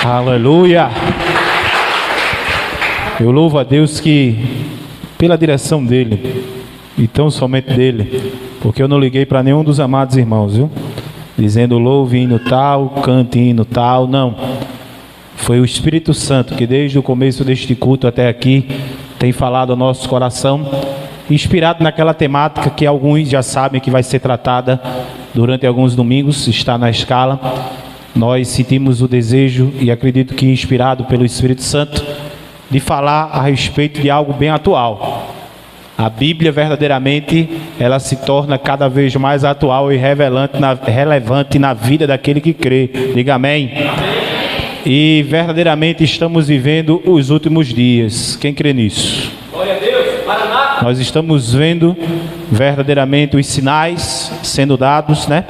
Aleluia! Eu louvo a Deus que, pela direção dEle, e tão somente dEle, porque eu não liguei para nenhum dos amados irmãos, viu? Dizendo louve hino tal, cante hino tal, não. Foi o Espírito Santo que desde o começo deste culto até aqui tem falado ao nosso coração, inspirado naquela temática que alguns já sabem que vai ser tratada durante alguns domingos, está na escala. Nós sentimos o desejo, e acredito que inspirado pelo Espírito Santo, de falar a respeito de algo bem atual. A Bíblia verdadeiramente, ela se torna cada vez mais atual e relevante na vida daquele que crê. Diga amém. E verdadeiramente estamos vivendo os últimos dias. Quem crê nisso? Glória a Deus. Maranata. Nós estamos vendo verdadeiramente os sinais sendo dados, né?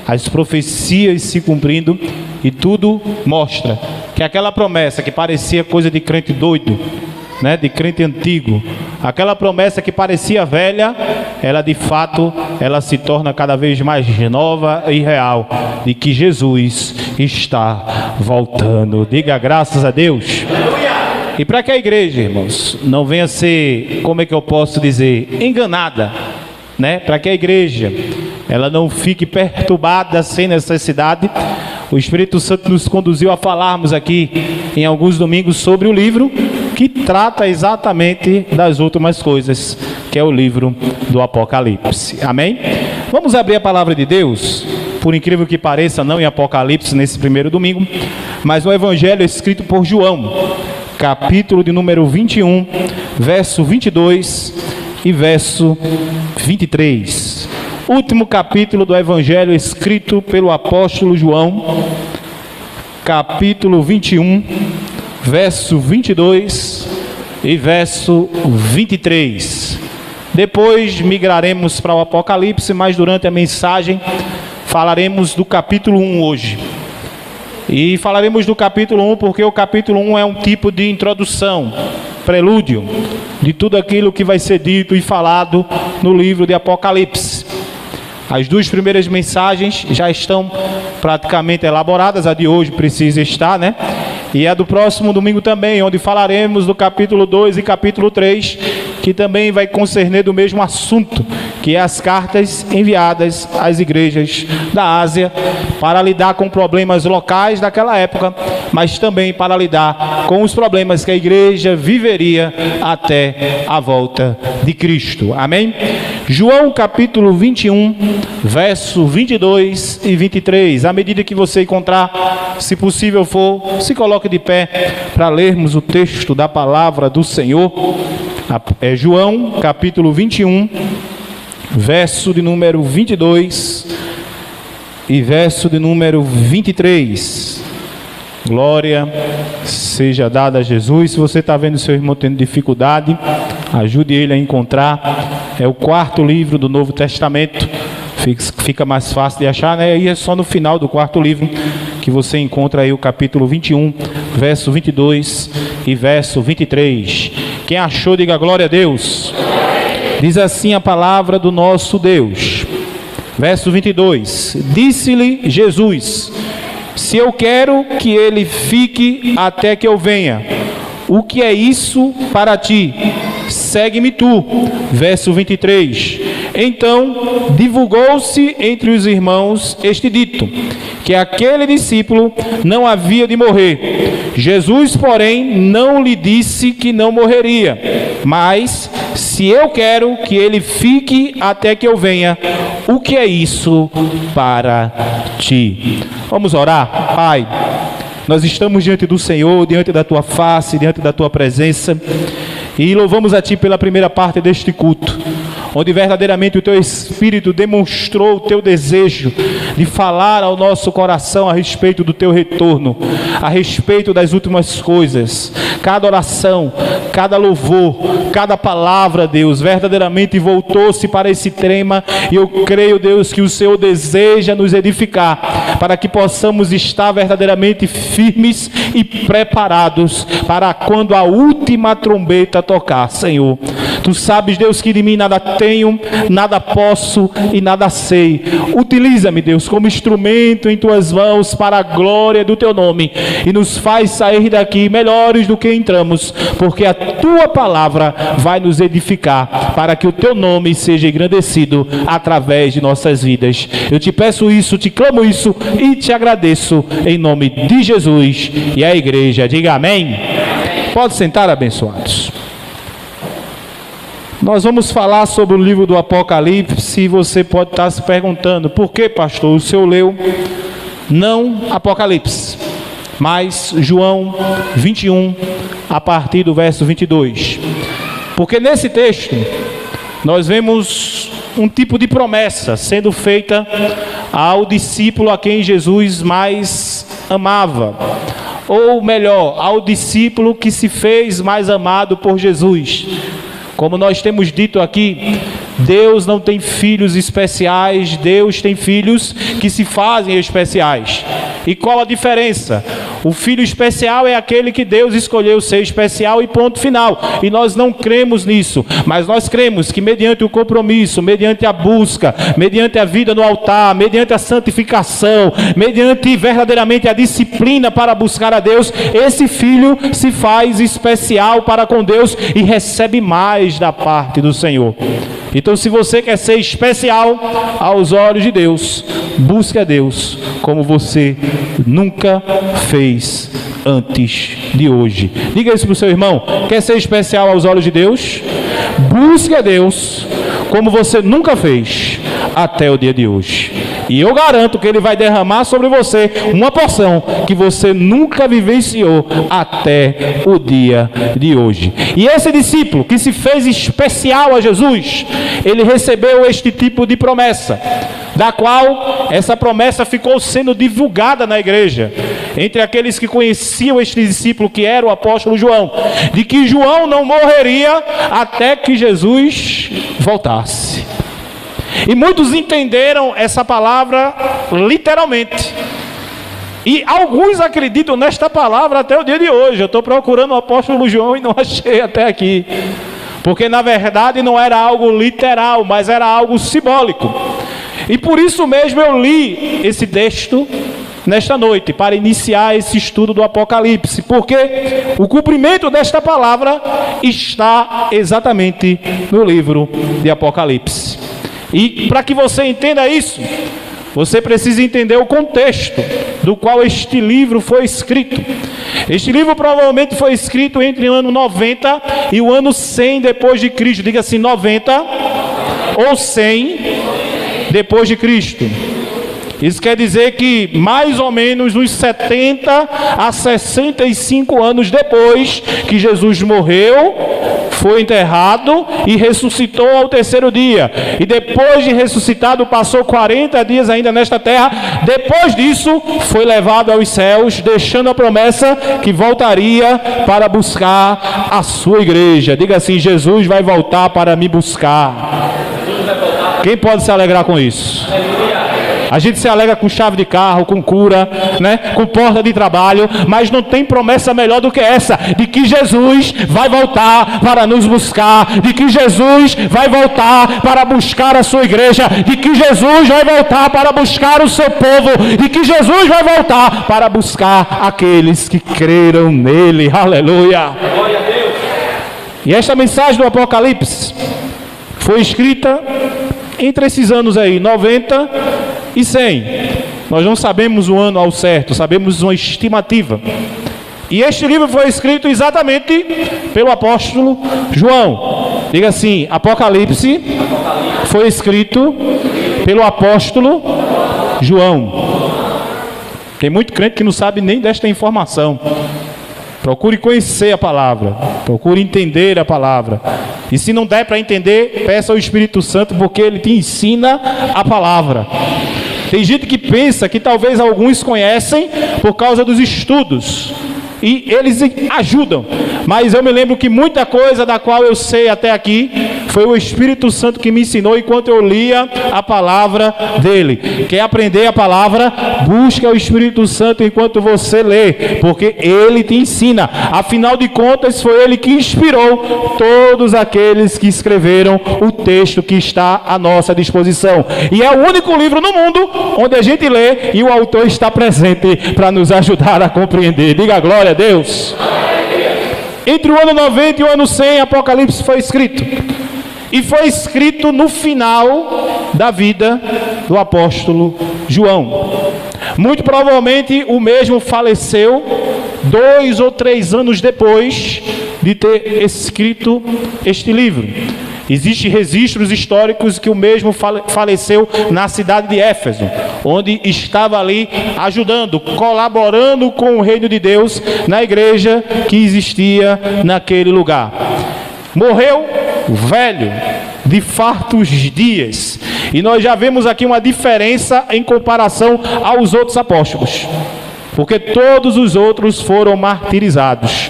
As profecias se cumprindo, e tudo mostra que aquela promessa que parecia coisa de crente doido, né, de crente antigo, aquela promessa que parecia velha, ela de fato, ela se torna cada vez mais nova e real, de que Jesus está voltando. Diga graças a Deus. E para que a igreja, irmãos, não venha ser, como é que eu posso dizer, enganada, né? Para que a igreja ela não fique perturbada sem necessidade, o Espírito Santo nos conduziu a falarmos aqui em alguns domingos sobre o livro que trata exatamente das últimas coisas, que é o livro do Apocalipse. Amém? Vamos abrir a palavra de Deus, por incrível que pareça, não em Apocalipse nesse primeiro domingo, mas no Evangelho escrito por João, capítulo de número 21, verso 22 e verso 23. Último capítulo do Evangelho escrito pelo apóstolo João, capítulo 21, verso 22 e verso 23. Depois migraremos para o Apocalipse, mas durante a mensagem falaremos do capítulo 1 hoje. E falaremos do capítulo 1 porque o capítulo 1 é um tipo de introdução, prelúdio de tudo aquilo que vai ser dito e falado no livro de Apocalipse. As duas primeiras mensagens já estão praticamente elaboradas, a de hoje precisa estar, né? E a do próximo domingo também, onde falaremos do capítulo 2 e capítulo 3, que também vai concerner do mesmo assunto, que é as cartas enviadas às igrejas da Ásia, para lidar com problemas locais daquela época, mas também para lidar com os problemas que a igreja viveria até a volta de Cristo. Amém? João capítulo 21, verso 22 e 23. À medida que você encontrar, se possível for, se coloque de pé para lermos o texto da palavra do Senhor. É João capítulo 21, verso de número 22 e verso de número 23. Glória seja dada a Jesus. Se você está vendo seu irmão tendo dificuldade, ajude ele a encontrar. É o quarto livro do Novo Testamento. Fica mais fácil de achar, né? E é só no final do quarto livro que você encontra aí o capítulo 21, verso 22 e verso 23. Quem achou, diga glória a Deus. Diz assim a palavra do nosso Deus. Verso 22. Disse-lhe Jesus: se eu quero que ele fique até que eu venha, o que é isso para ti? Segue-me tu. Verso 23. Então divulgou-se entre os irmãos este dito, que aquele discípulo não havia de morrer. Jesus, porém, não lhe disse que não morreria, mas se eu quero que ele fique até que eu venha, o que é isso para ti? Vamos orar. Pai, nós estamos diante do Senhor, diante da tua face, diante da tua presença, e louvamos a ti pela primeira parte deste culto, onde verdadeiramente o teu Espírito demonstrou o teu desejo de falar ao nosso coração a respeito do teu retorno, a respeito das últimas coisas. Cada oração, cada louvor, cada palavra, Deus, verdadeiramente voltou-se para esse tema, e eu creio, Deus, que o Senhor deseja nos edificar, para que possamos estar verdadeiramente firmes e preparados para quando a última trombeta tocar. Senhor, Tu sabes, Deus, que de mim nada tenho, nada posso e nada sei. Utiliza-me, Deus, como instrumento em Tuas mãos para a glória do Teu nome e nos faz sair daqui melhores do que entramos, porque a Tua palavra vai nos edificar para que o Teu nome seja engrandecido através de nossas vidas. Eu te peço isso, te clamo isso e te agradeço em nome de Jesus. E a igreja diga amém. Pode sentar, abençoados. Nós vamos falar sobre o livro do Apocalipse. E você pode estar se perguntando: por que, pastor, o senhor leu não Apocalipse, mas João 21, a partir do verso 22? Porque nesse texto nós vemos um tipo de promessa sendo feita ao discípulo a quem Jesus mais amava, ou melhor, ao discípulo que se fez mais amado por Jesus. Como nós temos dito aqui, Deus não tem filhos especiais, Deus tem filhos que se fazem especiais. E qual a diferença? O filho especial é aquele que Deus escolheu ser especial e ponto final. E nós não cremos nisso, mas nós cremos que mediante o compromisso, mediante a busca, mediante a vida no altar, mediante a santificação, mediante verdadeiramente a disciplina para buscar a Deus, esse filho se faz especial para com Deus e recebe mais da parte do Senhor. Então, se você quer ser especial aos olhos de Deus, busque a Deus como você nunca fez antes de hoje. Diga isso para o seu irmão: quer ser especial aos olhos de Deus? Busque a Deus como você nunca fez até o dia de hoje. E eu garanto que Ele vai derramar sobre você uma porção que você nunca vivenciou até o dia de hoje. E esse discípulo que se fez especial a Jesus, ele recebeu este tipo de promessa, da qual essa promessa ficou sendo divulgada na igreja, entre aqueles que conheciam este discípulo, que era o apóstolo João, de que João não morreria até que Jesus voltasse. E muitos entenderam essa palavra literalmente. E alguns acreditam nesta palavra até o dia de hoje. Eu estou procurando o apóstolo João e não achei até aqui. Porque na verdade não era algo literal, mas era algo simbólico. E por isso mesmo eu li esse texto nesta noite, para iniciar esse estudo do Apocalipse. Porque o cumprimento desta palavra está exatamente no livro de Apocalipse. E para que você entenda isso, você precisa entender o contexto do qual este livro foi escrito. Este livro provavelmente foi escrito entre o ano 90 e o ano 100 depois de Cristo. Diga assim, 90 ou 100 depois de Cristo. Isso quer dizer que mais ou menos uns 70 a 65 anos depois que Jesus morreu, foi enterrado e ressuscitou ao terceiro dia. E depois de ressuscitado, passou 40 dias ainda nesta terra. Depois disso, foi levado aos céus, deixando a promessa que voltaria para buscar a sua igreja. Diga assim, Jesus vai voltar para me buscar. Quem pode se alegrar com isso? A gente se alegra com chave de carro, com cura, né? Com porta de trabalho, mas não tem promessa melhor do que essa, de que Jesus vai voltar para nos buscar, de que Jesus vai voltar para buscar a sua igreja, de que Jesus vai voltar para buscar o seu povo, de que Jesus vai voltar para buscar aqueles que creram nele. Aleluia! Glória a Deus! E esta mensagem do Apocalipse foi escrita entre esses anos aí, 90 e 100. Nós não sabemos o ano ao certo, sabemos uma estimativa. E este livro foi escrito exatamente pelo apóstolo João. Diga assim, Apocalipse foi escrito pelo apóstolo João. Tem muito crente que não sabe nem desta informação. Procure conhecer a palavra, procure entender a palavra. E se não der para entender, peça ao Espírito Santo, porque ele te ensina a palavra. Tem gente que pensa que talvez alguns conhecem por causa dos estudos, e eles ajudam, mas eu me lembro que muita coisa da qual eu sei até aqui Foi o Espírito Santo que me ensinou enquanto eu lia a palavra dele. Quer aprender a palavra? Busque o Espírito Santo enquanto você lê, porque ele te ensina. Afinal de contas, foi ele que inspirou todos aqueles que escreveram o texto que está à nossa disposição. E é o único livro no mundo onde a gente lê e o autor está presente para nos ajudar a compreender. Diga glória a Deus. Entre o ano 90 e o ano 100, Apocalipse foi escrito. E foi escrito no final da vida do apóstolo João. Muito provavelmente o mesmo faleceu 2 ou 3 anos depois de ter escrito este livro. Existem registros históricos que o mesmo faleceu na cidade de Éfeso, onde estava ali ajudando, colaborando com o reino de Deus na igreja que existia naquele lugar. Morreu velho, de fartos dias. E nós já vemos aqui uma diferença em comparação aos outros apóstolos, porque todos os outros foram martirizados.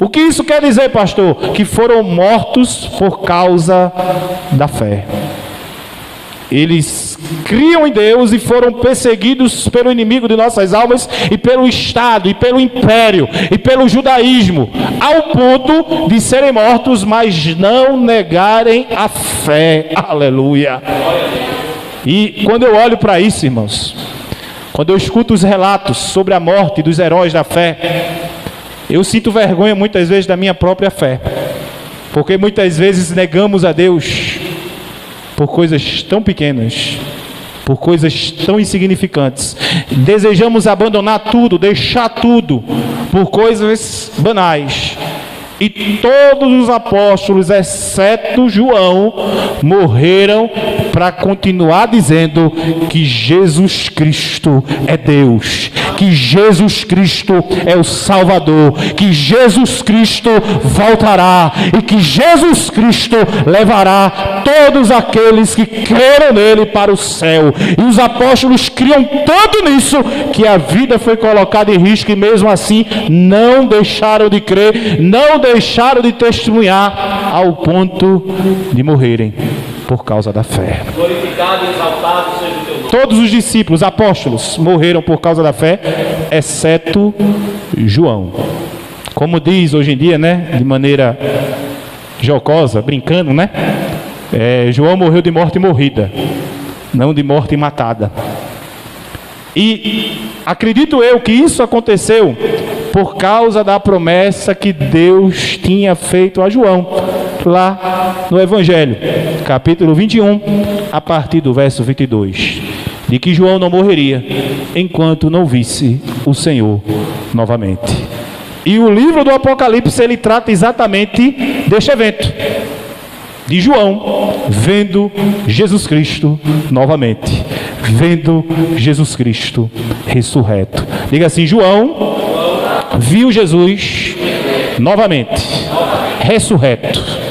O que isso quer dizer, pastor? Que foram mortos por causa da fé. Eles criam em Deus e foram perseguidos pelo inimigo de nossas almas e pelo Estado, e pelo Império, e pelo judaísmo, ao ponto de serem mortos, mas não negarem a fé. Aleluia! E quando eu olho para isso, irmãos, quando eu escuto os relatos sobre a morte dos heróis da fé, eu sinto vergonha muitas vezes da minha própria fé, porque muitas vezes negamos a Deus por coisas tão pequenas, por coisas tão insignificantes. Desejamos abandonar tudo, deixar tudo, por coisas banais. E todos os apóstolos, exceto João, morreram para continuar dizendo que Jesus Cristo é Deus, que Jesus Cristo é o Salvador, que Jesus Cristo voltará e que Jesus Cristo levará todos aqueles que creram nele para o céu. E os apóstolos criam tanto nisso que a vida foi colocada em risco, e mesmo assim não deixaram de crer, não deixaram de testemunhar, ao ponto de morrerem por causa da fé. Glorificado e exaltado seja o teu nome. Todos os discípulos, apóstolos, morreram por causa da fé, exceto João. Como diz hoje em dia, né, de maneira jocosa, brincando, né? João morreu de morte morrida, não de morte matada. E acredito eu que isso aconteceu por causa da promessa que Deus tinha feito a João, lá no Evangelho, capítulo 21, a partir do verso 22, de que João não morreria enquanto não visse o Senhor novamente. E o livro do Apocalipse, ele trata exatamente deste evento, de João vendo Jesus Cristo novamente, vendo Jesus Cristo ressurreto. Diga assim: João viu Jesus novamente, ressurreto.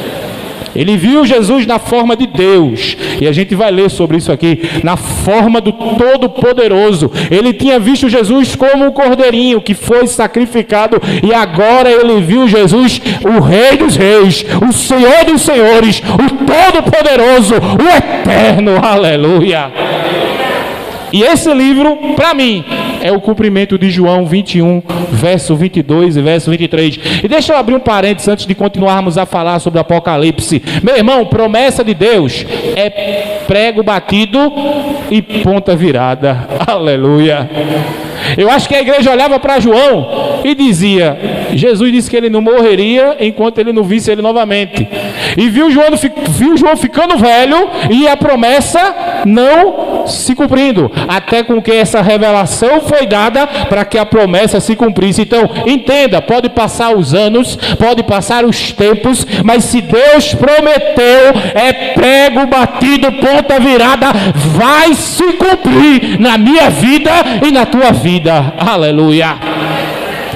Ele viu Jesus na forma de Deus, e a gente vai ler sobre isso aqui, na forma do Todo-Poderoso. Ele tinha visto Jesus como um cordeirinho que foi sacrificado, e agora ele viu Jesus, o Rei dos Reis, o Senhor dos Senhores, o Todo-Poderoso, o Eterno. Aleluia! E esse livro, para mim, é o cumprimento de João 21, verso 22 e verso 23. E deixa eu abrir um parênteses antes de continuarmos a falar sobre o Apocalipse. Meu irmão, promessa de Deus é prego batido e ponta virada. Aleluia! Eu acho que a igreja olhava para João e dizia: Jesus disse que ele não morreria enquanto ele não visse ele novamente. E viu João ficando velho e a promessa não se cumprindo, até com que essa revelação foi dada para que a promessa se cumprisse. Então, entenda, pode passar os anos, pode passar os tempos, mas se Deus prometeu, é prego batido, ponta virada, vai se cumprir na minha vida e na tua vida. Aleluia!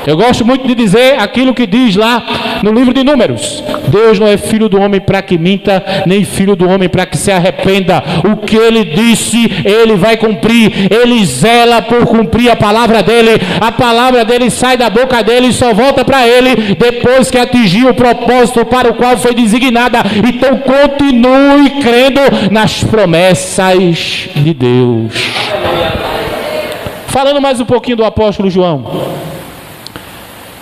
Eu gosto muito de dizer aquilo que diz lá no livro de Números: Deus não é filho do homem para que minta, nem filho do homem para que se arrependa. O que ele disse, ele vai cumprir. Ele zela por cumprir a palavra dele. A palavra dele sai da boca dele e só volta para ele depois que atingiu o propósito para o qual foi designada. Então continue crendo nas promessas de Deus. Falando mais um pouquinho do apóstolo João.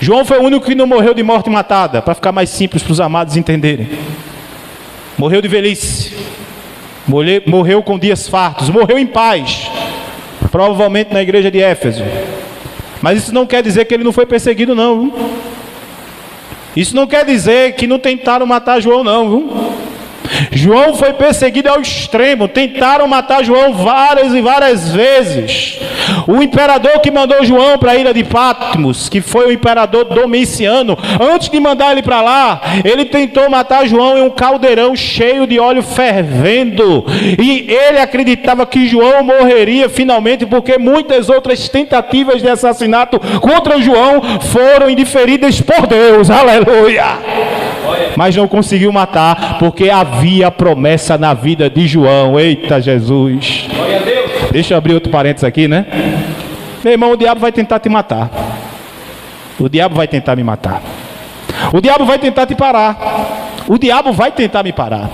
João foi o único que não morreu de morte matada, para ficar mais simples para os amados entenderem. Morreu de velhice, morreu com dias fartos, morreu em paz, provavelmente na igreja de Éfeso. Mas isso não quer dizer que ele não foi perseguido não, viu? Isso não quer dizer que não tentaram matar João não, viu? João foi perseguido ao extremo. Tentaram matar João várias e várias vezes. O imperador que mandou João para a ilha de Patmos, que foi o imperador Domiciano, antes de mandar ele para lá, ele tentou matar João em um caldeirão cheio de óleo fervendo. E ele acreditava que João morreria finalmente, porque muitas outras tentativas de assassinato contra João foram indeferidas por Deus. Aleluia! Mas não conseguiu matar, porque havia promessa na vida de João. Eita Jesus! Deixa eu abrir outro parênteses aqui, né? Meu irmão, o diabo vai tentar te matar. O diabo vai tentar me matar. O diabo vai tentar te parar. O diabo vai tentar me parar.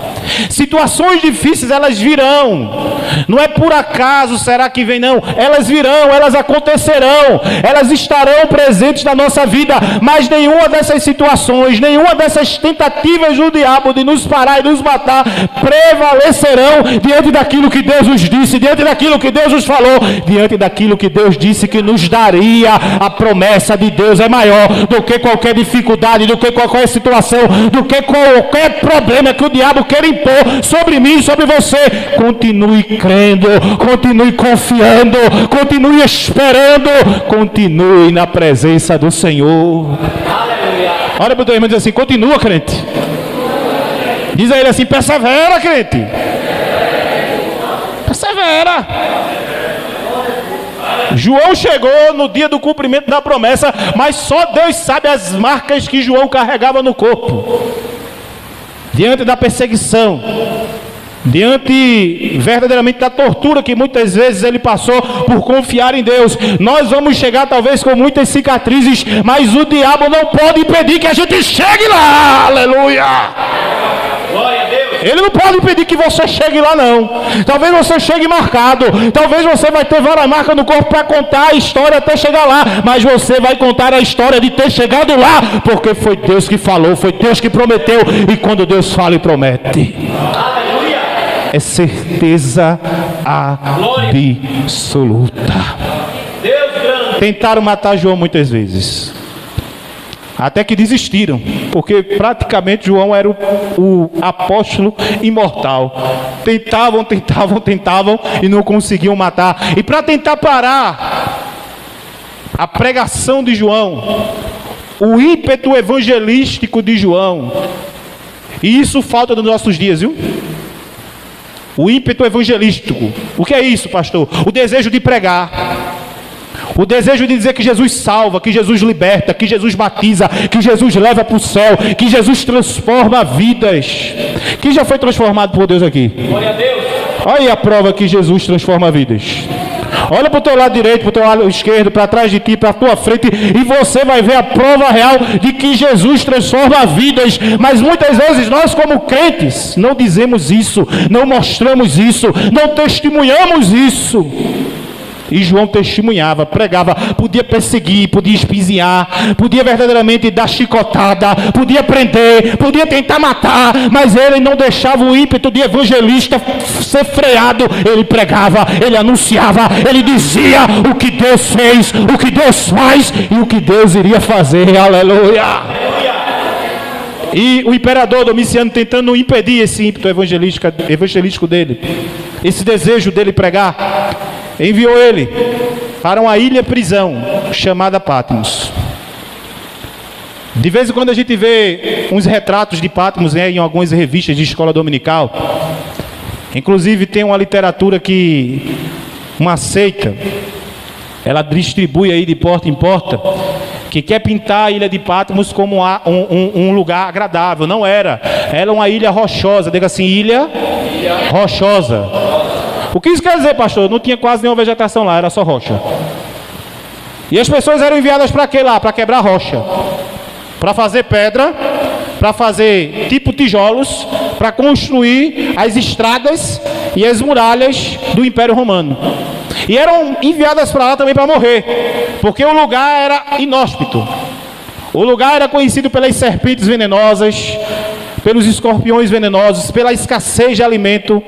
Situações difíceis, elas virão. Não é por acaso, será que vem não? Elas virão, elas acontecerão. Elas estarão presentes na nossa vida. Mas nenhuma dessas situações, nenhuma dessas tentativas do diabo de nos parar e nos matar prevalecerão diante daquilo que Deus nos disse, diante daquilo que Deus nos falou, diante daquilo que Deus disse que nos daria. A promessa de Deus é maior do que qualquer dificuldade, do que qualquer situação, do que qualquer problema que o diabo quer impor sobre mim, sobre você. Continue crendo, continue confiando, continue esperando, continue na presença do Senhor. Aleluia. Olha para o teu irmão e diz assim: continua, crente. Diz a ele assim: persevera, crente. Persevera. João chegou no dia do cumprimento da promessa, mas só Deus sabe as marcas que João carregava no corpo. Diante da perseguição, diante verdadeiramente da tortura que muitas vezes ele passou por confiar em Deus. Nós vamos chegar talvez com muitas cicatrizes, mas o diabo não pode impedir que a gente chegue lá. Aleluia! Glória a Deus! Ele não pode impedir que você chegue lá não. Talvez você chegue marcado, talvez você vai ter várias marcas no corpo para contar a história até chegar lá, mas você vai contar a história de ter chegado lá, porque foi Deus que falou, foi Deus que prometeu, e quando Deus fala e promete, é certeza absoluta. Tentaram matar João muitas vezes, até que desistiram, porque praticamente João era o apóstolo imortal. Tentavam e não conseguiam matar. E para tentar parar a pregação de João, o ímpeto evangelístico de João, e isso falta nos nossos dias, viu? O ímpeto evangelístico. O que é isso, pastor? O desejo de pregar. O desejo de dizer que Jesus salva, que Jesus liberta, que Jesus batiza, que Jesus leva para o céu, que Jesus transforma vidas. Quem já foi transformado por Deus aqui? Glória a Deus. Olha aí a prova que Jesus transforma vidas. Olha para o teu lado direito, para o teu lado esquerdo, para trás de ti, para a tua frente, e você vai ver a prova real de que Jesus transforma vidas. Mas muitas vezes nós, como crentes, não dizemos isso, não mostramos isso, não testemunhamos isso. E João testemunhava, pregava, podia perseguir, podia espizinhar, podia verdadeiramente dar chicotada, podia prender, podia tentar matar, mas ele não deixava o ímpeto de evangelista ser freado. Ele pregava, ele anunciava, ele dizia o que Deus fez, o que Deus faz e o que Deus iria fazer. Aleluia! E o imperador Domiciano, tentando impedir esse ímpeto evangelístico dele, esse desejo dele pregar, enviou ele para uma ilha-prisão chamada Patmos. De vez em quando a gente vê uns retratos de Patmos, né, em algumas revistas de escola dominical. Inclusive tem uma literatura uma seita, ela distribui aí de porta em porta, que quer pintar a ilha de Patmos como um lugar agradável. Não era. Era uma ilha rochosa. Diga assim, ilha rochosa. O que isso quer dizer, pastor? Não tinha quase nenhuma vegetação lá, era só rocha. E as pessoas eram enviadas para quê lá? Para quebrar rocha. Para fazer pedra, para fazer tipo tijolos, para construir as estradas e as muralhas do Império Romano. E eram enviadas para lá também para morrer, porque o lugar era inóspito. O lugar era conhecido pelas serpentes venenosas, pelos escorpiões venenosos, pela escassez de alimento,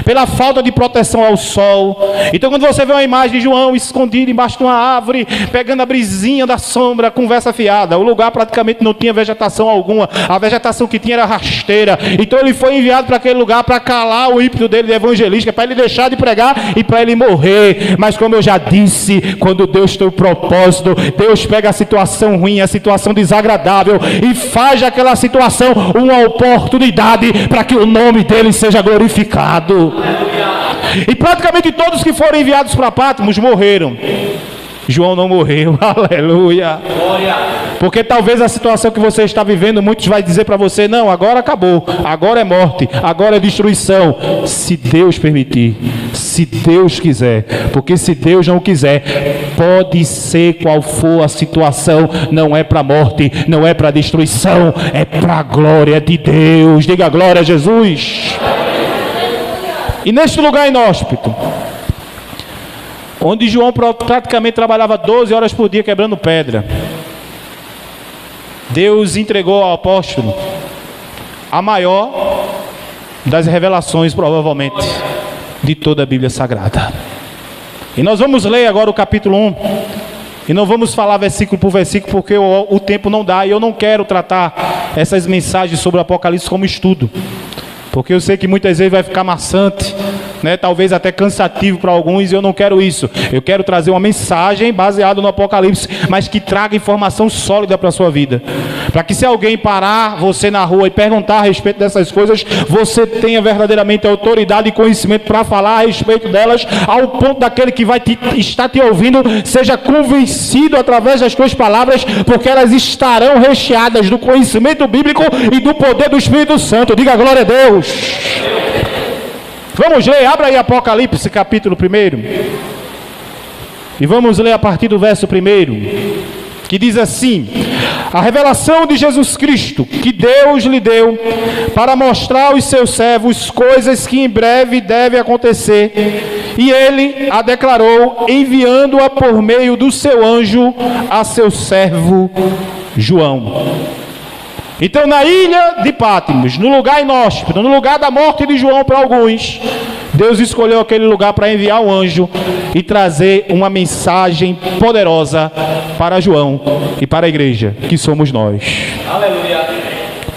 pela falta de proteção ao sol. Então quando você vê uma imagem de João escondido embaixo de uma árvore, pegando a brisinha da sombra, conversa fiada, o lugar praticamente não tinha vegetação alguma, a vegetação que tinha era rasteira. Então ele foi enviado para aquele lugar para calar o ímpeto dele de evangelista, para ele deixar de pregar e para ele morrer. Mas como eu já disse, quando Deus tem o propósito, Deus pega a situação ruim, a situação desagradável e faz aquela situação uma oportunidade para que o nome dele seja glorificado. E praticamente todos que foram enviados para Patmos morreram. João não morreu, aleluia. Porque talvez a situação que você está vivendo, muitos vai dizer para você, não, agora acabou, agora é morte, agora é destruição. Se Deus permitir, se Deus quiser, porque se Deus não quiser, pode ser qual for a situação, não é para morte, não é para destruição, é para a glória de Deus. Diga glória a Jesus. E neste lugar inóspito, onde João praticamente trabalhava 12 horas por dia quebrando pedra, Deus entregou ao apóstolo a maior das revelações, provavelmente, de toda a Bíblia Sagrada. E nós vamos ler agora o capítulo 1, e não vamos falar versículo por versículo, porque o tempo não dá, e eu não quero tratar essas mensagens sobre o Apocalipse como estudo, porque eu sei que muitas vezes vai ficar maçante, né? Talvez até cansativo para alguns, e eu não quero isso. Eu quero trazer uma mensagem baseada no Apocalipse, mas que traga informação sólida para a sua vida, para que se alguém parar você na rua e perguntar a respeito dessas coisas, você tenha verdadeiramente autoridade e conhecimento para falar a respeito delas, ao ponto daquele que vai estar te ouvindo seja convencido através das tuas palavras, porque elas estarão recheadas do conhecimento bíblico e do poder do Espírito Santo. Diga glória a Deus. Vamos ler, abra aí Apocalipse capítulo 1. E vamos ler a partir do verso 1, que diz assim: a revelação de Jesus Cristo, que Deus lhe deu, para mostrar aos seus servos coisas que em breve devem acontecer. E ele a declarou, enviando-a por meio do seu anjo a seu servo João. Então, na ilha de Patmos, no lugar inóspito, no lugar da morte de João para alguns, Deus escolheu aquele lugar para enviar um anjo e trazer uma mensagem poderosa para João e para a igreja, que somos nós. Aleluia.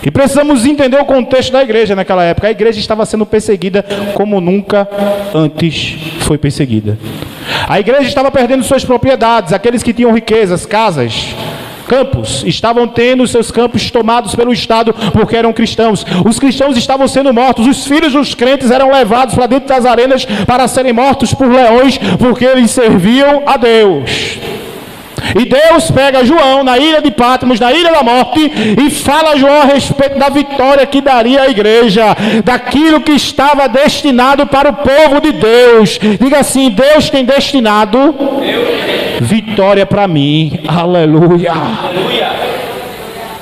E precisamos entender o contexto da igreja naquela época. A igreja estava sendo perseguida como nunca antes foi perseguida. A igreja estava perdendo suas propriedades, aqueles que tinham riquezas, casas, campos, estavam tendo seus campos tomados pelo Estado porque eram cristãos. Os cristãos estavam sendo mortos. Os filhos dos crentes eram levados para dentro das arenas para serem mortos por leões, porque eles serviam a Deus. E Deus pega João na ilha de Patmos, na ilha da morte, e fala a João a respeito da vitória que daria à igreja, daquilo que estava destinado para o povo de Deus. Diga assim: Deus tem destinado vitória para mim. Aleluia.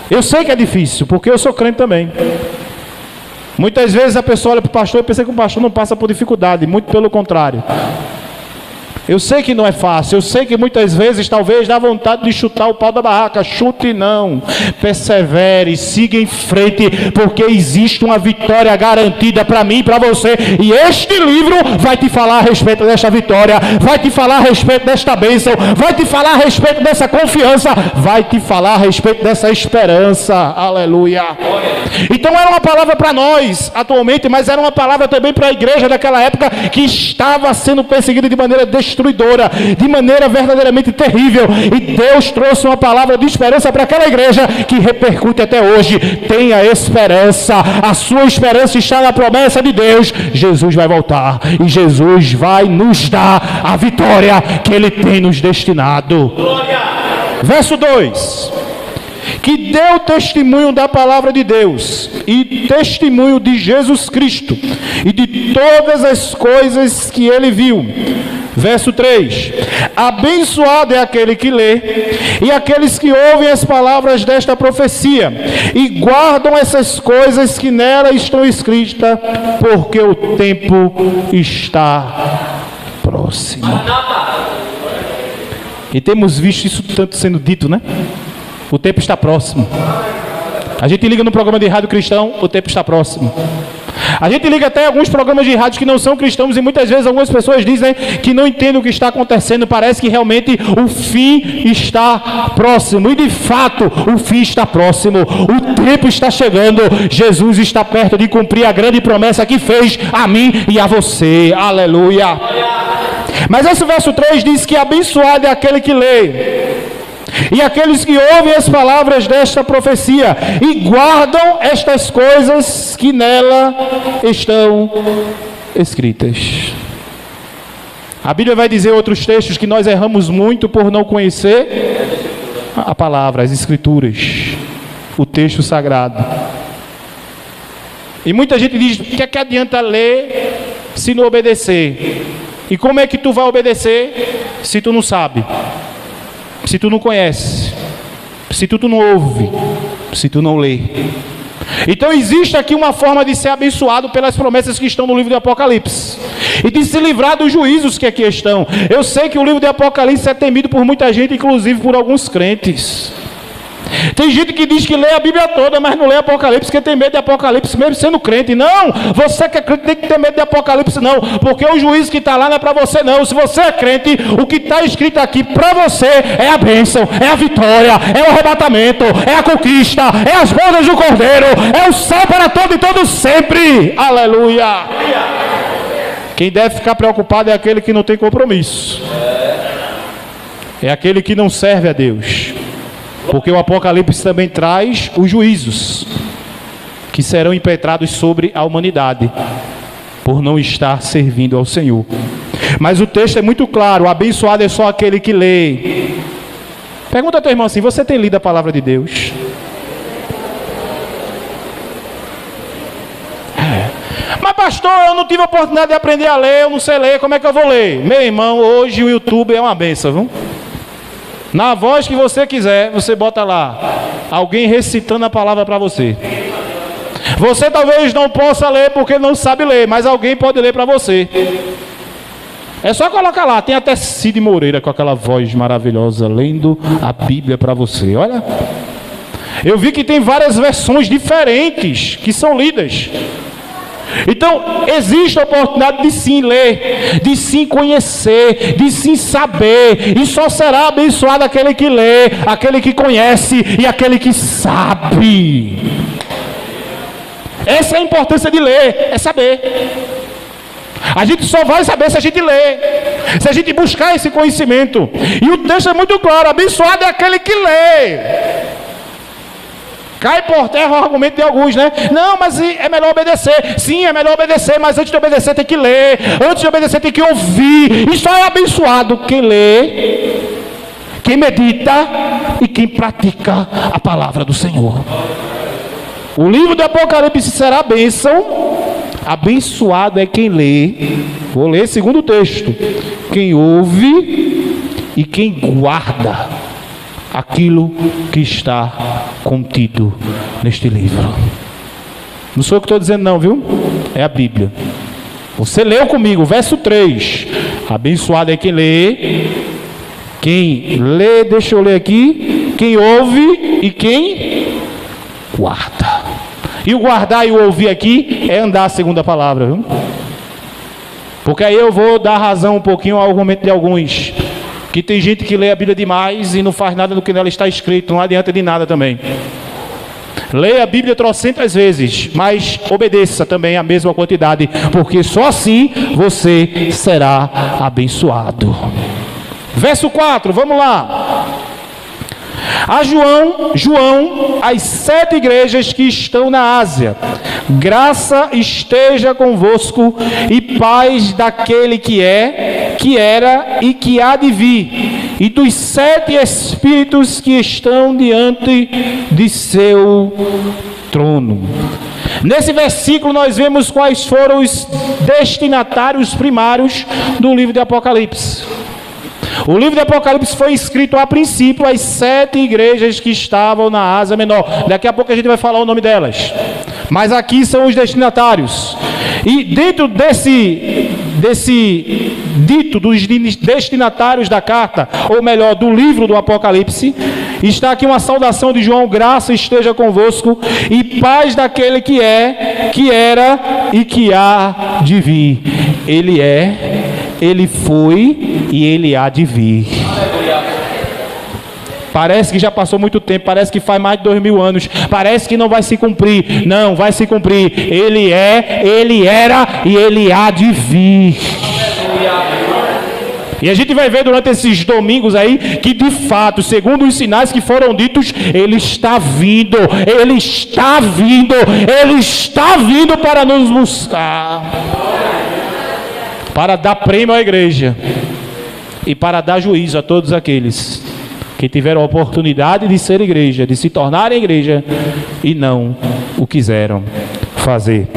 Eu sei que é difícil, porque eu sou crente também. Muitas vezes a pessoa olha para o pastor e pensa que o pastor não passa por dificuldade, muito pelo contrário. Eu sei que não é fácil, eu sei que muitas vezes talvez dá vontade de chutar o pau da barraca. Chute não, persevere, siga em frente, porque existe uma vitória garantida para mim e para você, e este livro vai te falar a respeito desta vitória, vai te falar a respeito desta bênção, vai te falar a respeito dessa confiança, vai te falar a respeito dessa esperança. Aleluia. Então era uma palavra para nós atualmente, mas era uma palavra também para a igreja daquela época, que estava sendo perseguida de maneira destruidora, de maneira verdadeiramente terrível, e Deus trouxe uma palavra de esperança para aquela igreja que repercute até hoje. Tenha esperança, a sua esperança está na promessa de Deus. Jesus vai voltar e Jesus vai nos dar a vitória que Ele tem nos destinado. Verso 2: que deu testemunho da palavra de Deus e testemunho de Jesus Cristo e de todas as coisas que ele viu. Verso 3: abençoado é aquele que lê e aqueles que ouvem as palavras desta profecia e guardam essas coisas que nela estão escritas, porque o tempo está próximo. E temos visto isso tanto sendo dito, né? O tempo está próximo. A gente liga no programa de rádio cristão, o tempo está próximo. A gente liga até alguns programas de rádio que não são cristãos e muitas vezes algumas pessoas dizem que não entendem o que está acontecendo. Parece que realmente o fim está próximo. E de fato, o fim está próximo. O tempo está chegando. Jesus está perto de cumprir a grande promessa que fez a mim e a você. Aleluia. Mas esse verso 3 diz que abençoado é aquele que lê e aqueles que ouvem as palavras desta profecia e guardam estas coisas que nela estão escritas. A Bíblia vai dizer em outros textos que nós erramos muito por não conhecer a palavra, as escrituras, o texto sagrado. E muita gente diz: o que é que adianta ler se não obedecer? E como é que tu vai obedecer se tu não sabe? Se tu não conhece, se tu não ouve, se tu não lê. Então existe aqui uma forma de ser abençoado pelas promessas que estão no livro de Apocalipse e de se livrar dos juízos que aqui estão. Eu sei que o livro de Apocalipse é temido por muita gente, inclusive por alguns crentes. Tem gente que diz que lê a Bíblia toda, mas não lê Apocalipse, porque tem medo de Apocalipse mesmo sendo crente. Não, você que é crente tem que ter medo de Apocalipse não, porque o juízo que está lá não é para você não. Se você é crente, o que está escrito aqui para você é a bênção, é a vitória, é o arrebatamento, é a conquista, é as bodas do Cordeiro, é o céu para todo e todo sempre. Aleluia. Quem deve ficar preocupado é aquele que não tem compromisso, é aquele que não serve a Deus. Porque o Apocalipse também traz os juízos que serão impetrados sobre a humanidade por não estar servindo ao Senhor. Mas o texto é muito claro: abençoado é só aquele que lê. Pergunta ao teu irmão assim: você tem lido a palavra de Deus? Mas pastor, eu não tive a oportunidade de aprender a ler, eu não sei ler, como é que eu vou ler? Meu irmão, hoje o YouTube é uma benção, viu? Na voz que você quiser, você bota lá alguém recitando a palavra para você. Você talvez não possa ler porque não sabe ler, mas alguém pode ler para você. É só colocar lá. Tem até Cid Moreira com aquela voz maravilhosa lendo a Bíblia para você. Olha, eu vi que tem várias versões diferentes que são lidas. Então, existe a oportunidade de sim ler, de sim conhecer, de sim saber. E só será abençoado aquele que lê, aquele que conhece e aquele que sabe. Essa é a importância de ler, é saber. A gente só vai saber se a gente ler, se a gente buscar esse conhecimento. E o texto é muito claro: abençoado é aquele que lê. Cai por terra o argumento de alguns, né? Não, mas é melhor obedecer. Sim, é melhor obedecer, mas antes de obedecer tem que ler. Antes de obedecer tem que ouvir. E só é abençoado quem lê, quem medita e quem pratica a palavra do Senhor. O livro do Apocalipse será a bênção. Abençoado é quem lê. Vou ler segundo o texto: quem ouve e quem guarda aquilo que está contido neste livro. Não sou eu que estou dizendo não, viu? É a Bíblia. Você leu comigo, verso 3. Abençoado é quem lê. Quem lê, deixa eu ler aqui. Quem ouve e quem guarda. E o guardar e o ouvir aqui é andar segundo a palavra, viu? Porque aí eu vou dar razão um pouquinho ao argumento de alguns, que tem gente que lê a Bíblia demais e não faz nada do que nela está escrito, não adianta de nada também. Leia a Bíblia trocentas vezes, mas obedeça também a mesma quantidade, porque só assim você será abençoado. Verso 4, vamos lá. A João, as 7 igrejas que estão na Ásia: graça esteja convosco e paz daquele que é, que era e que há de vir, e dos 7 espíritos que estão diante de seu trono. Nesse versículo nós vemos quais foram os destinatários primários do livro de Apocalipse. O livro de Apocalipse foi escrito a princípio às 7 igrejas que estavam na Ásia Menor. Daqui a pouco a gente vai falar o nome delas. Mas aqui são os destinatários. E dentro desse dito dos destinatários da carta, ou melhor, do livro do Apocalipse, está aqui uma saudação de João: graça esteja convosco e paz daquele que é, que era e que há de vir. Ele é, ele foi e ele há de vir. Parece que já passou muito tempo, parece que faz mais de 2000 anos, parece que não vai se cumprir. Não, vai se cumprir. Ele é, ele era e ele há de vir. E a gente vai ver durante esses domingos aí que de fato, segundo os sinais que foram ditos, ele está vindo, ele está vindo, ele está vindo para nos buscar, para dar prêmio à igreja e para dar juízo a todos aqueles que tiveram a oportunidade de ser igreja, de se tornarem igreja e não o quiseram fazer.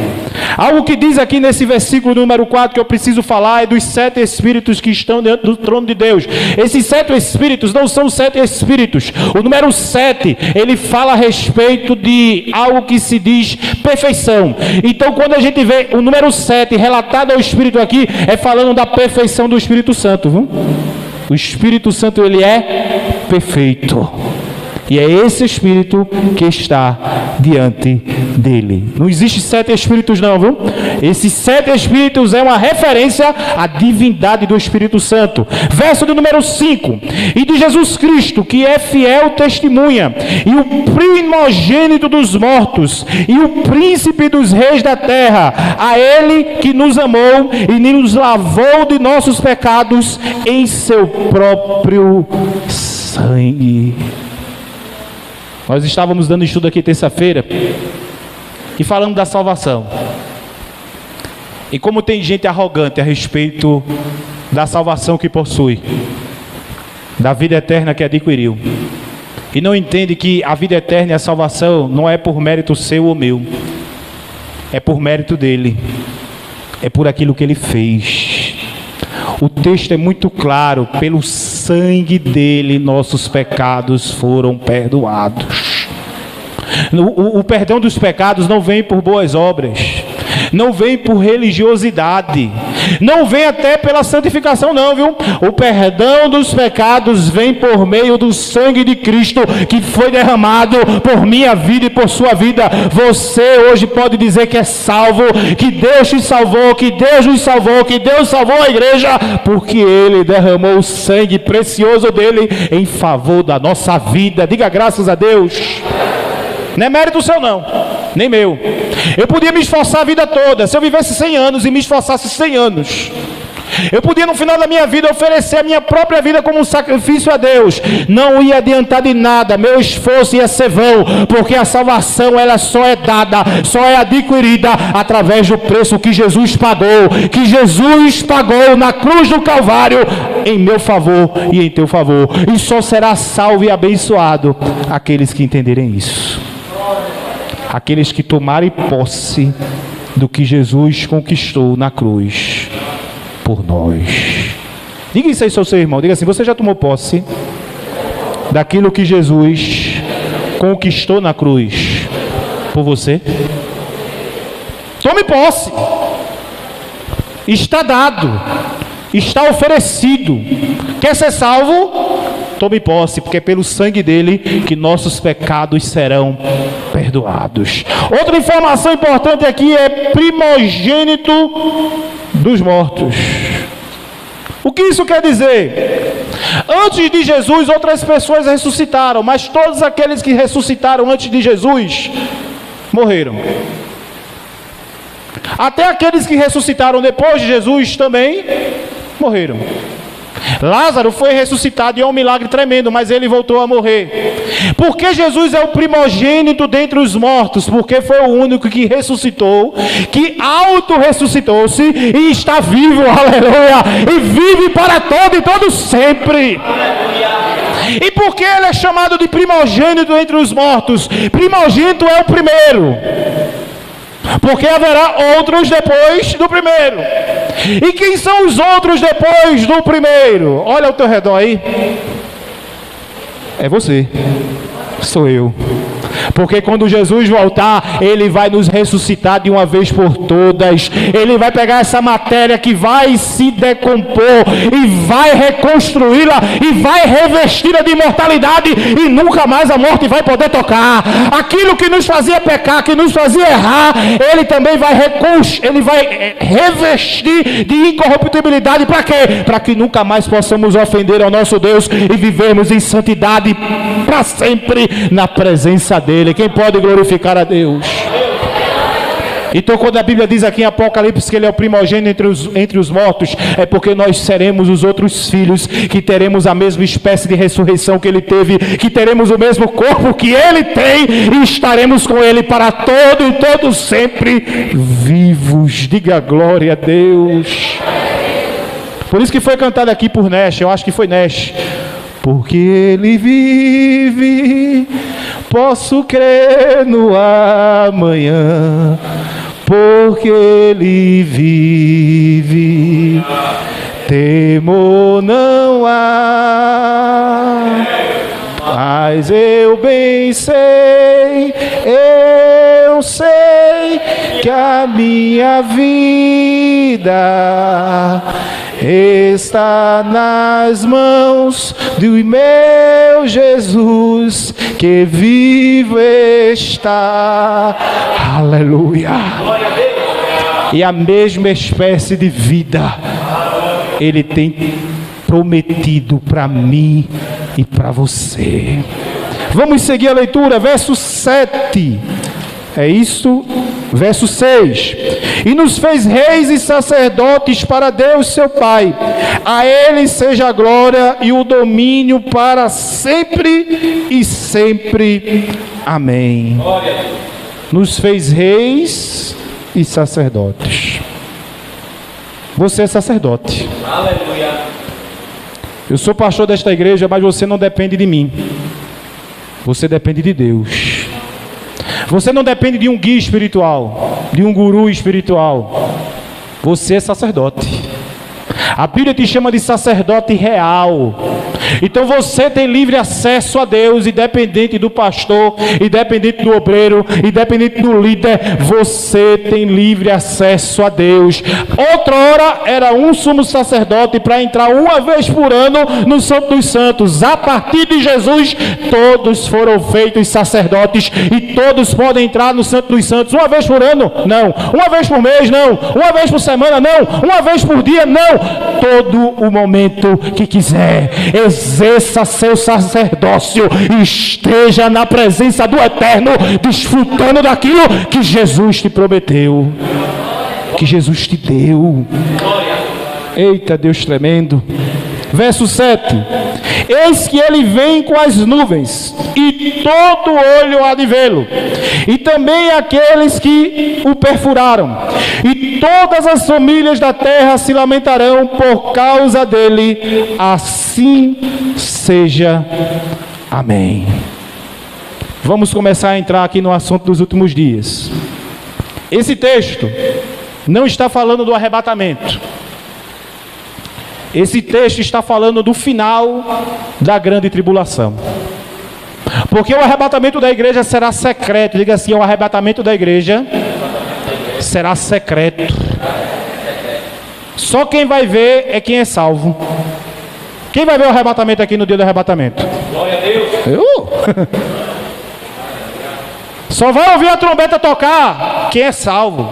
Algo que diz aqui nesse versículo número 4 que eu preciso falar é dos 7 espíritos que estão dentro do trono de Deus. Esses 7 espíritos não são 7 espíritos. O número 7, ele fala a respeito de algo que se diz perfeição. Então quando a gente vê o número 7 relatado ao Espírito aqui, é falando da perfeição do Espírito Santo, viu? O Espírito Santo, ele é perfeito. E é esse Espírito que está diante dele. Não existe 7 Espíritos não, viu? Esses 7 Espíritos é uma referência à divindade do Espírito Santo. Verso de número 5. E de Jesus Cristo, que é fiel testemunha, e o primogênito dos mortos, e o príncipe dos reis da terra, a ele que nos amou e nos lavou de nossos pecados em seu próprio sangue. Nós estávamos dando estudo aqui terça-feira e falando da salvação. E como tem gente arrogante a respeito da salvação que possui, da vida eterna que adquiriu, e não entende que a vida eterna e a salvação não é por mérito seu ou meu, é por mérito dele, é por aquilo que ele fez. O texto é muito claro: pelo sangue dele nossos pecados foram perdoados. O perdão dos pecados não vem por boas obras, não vem por religiosidade, não vem até pela santificação não, viu? O perdão dos pecados vem por meio do sangue de Cristo, que foi derramado por minha vida e por sua vida. Você hoje pode dizer que é salvo, que Deus te salvou, que Deus nos salvou, que Deus salvou a igreja, porque Ele derramou o sangue precioso dele em favor da nossa vida. Diga graças a Deus. Não é mérito seu não, nem meu. Eu podia me esforçar a vida toda. Se eu vivesse 100 anos e me esforçasse 100 anos, eu podia no final da minha vida oferecer a minha própria vida como um sacrifício a Deus. Não ia adiantar de nada, meu esforço ia ser vão, porque a salvação ela só é dada, só é adquirida através do preço que Jesus pagou, que Jesus pagou na cruz do Calvário em meu favor e em teu favor. E só será salvo e abençoado aqueles que entenderem isso, aqueles que tomarem posse do que Jesus conquistou na cruz por nós. Diga isso aí ao seu irmão, diga assim: você já tomou posse daquilo que Jesus conquistou na cruz por você? Tome posse. Está dado, está oferecido. Quer ser salvo? Tome posse, porque é pelo sangue dele que nossos pecados serão perdoados. Outra informação importante aqui é primogênito dos mortos. O que isso quer dizer? Antes de Jesus, outras pessoas ressuscitaram, mas todos aqueles que ressuscitaram antes de Jesus morreram. Até aqueles que ressuscitaram depois de Jesus também morreram. Lázaro foi ressuscitado e é um milagre tremendo, mas ele voltou a morrer. Por que Jesus é o primogênito dentre os mortos? Porque foi o único que ressuscitou, que auto-ressuscitou-se e está vivo, aleluia, e vive para todo e todo sempre. E por que ele é chamado de primogênito entre os mortos? Primogênito é o primeiro, porque haverá outros depois do primeiro. E quem são os outros depois do primeiro? Olha ao teu redor aí. É você, sou eu. Porque quando Jesus voltar, Ele vai nos ressuscitar de uma vez por todas. Ele vai pegar essa matéria que vai se decompor e vai reconstruí-la e vai revesti-la de imortalidade, e nunca mais a morte vai poder tocar. Aquilo que nos fazia pecar, que nos fazia errar, Ele também vai revestir de incorruptibilidade. Para quê? Para que nunca mais possamos ofender ao nosso Deus e vivermos em santidade para sempre na presença dEle. Quem pode glorificar a Deus? Então, quando a Bíblia diz aqui em Apocalipse que Ele é o primogênito entre os mortos, é porque nós seremos os outros filhos, que teremos a mesma espécie de ressurreição que Ele teve, que teremos o mesmo corpo que Ele tem, e estaremos com Ele para todo e todo sempre vivos. Diga glória a Deus. Por isso que foi cantado aqui por Nash, eu acho que foi Nash. Porque Ele vive, posso crer no amanhã. Porque Ele vive, temor não há. Mas eu bem sei, eu sei que a minha vida está nas mãos do meu Jesus, que vivo está. Aleluia. E a mesma espécie de vida Ele tem prometido para mim e para você. Vamos seguir a leitura, verso 7. É isso, verso 6. E nos fez reis e sacerdotes para Deus seu Pai. A Ele seja a glória e o domínio para sempre e sempre. Amém. Nos fez reis e sacerdotes. Você é sacerdote. Aleluia. Eu sou pastor desta igreja, mas você não depende de mim. Você depende de Deus. Você não depende de um guia espiritual, de um guru espiritual. Você é sacerdote. A Bíblia te chama de sacerdote real. Então você tem livre acesso a Deus, independente do pastor, independente do obreiro, independente do líder. Você tem livre acesso a Deus. Outrora era um sumo sacerdote para entrar uma vez por ano no Santo dos Santos. A partir de Jesus, todos foram feitos sacerdotes e todos podem entrar no Santo dos Santos uma vez por ano? Não. Uma vez por mês? Não. Uma vez por semana? Não. Uma vez por dia? Não. Todo o momento que quiser. Exerça seu sacerdócio e esteja na presença do Eterno, desfrutando daquilo que Jesus te prometeu, que Jesus te deu. Eita, Deus tremendo. Verso 7. Eis que Ele vem com as nuvens, e todo olho há de vê-lo, e também aqueles que o perfuraram, e todas as famílias da terra se lamentarão por causa dele. Assim seja. Amém. Vamos começar a entrar aqui no assunto dos últimos dias. Esse texto não está falando do arrebatamento. Esse texto está falando do final da grande tribulação. Porque o arrebatamento da igreja será secreto. Diga assim: o arrebatamento da igreja será secreto. Só quem vai ver é quem é salvo. Quem vai ver o arrebatamento aqui no dia do arrebatamento? Glória a Deus. Só vai ouvir a trombeta tocar quem é salvo.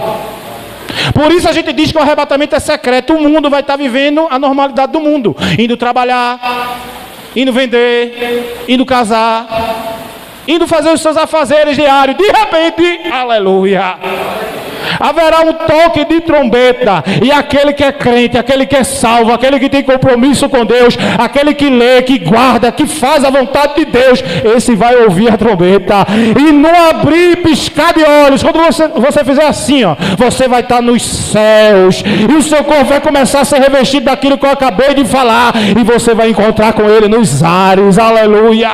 Por isso a gente diz que o arrebatamento é secreto. O mundo vai estar vivendo a normalidade do mundo, indo trabalhar, indo vender, indo casar, indo fazer os seus afazeres diários. De repente, aleluia, haverá um toque de trombeta, e aquele que é crente, aquele que é salvo, aquele que tem compromisso com Deus, aquele que lê, que guarda, que faz a vontade de Deus, esse vai ouvir a trombeta, e no abrir e piscar de olhos, quando você fizer assim, ó, você vai estar nos céus, e o seu corpo vai começar a ser revestido daquilo que eu acabei de falar, e você vai encontrar com ele nos ares. Aleluia!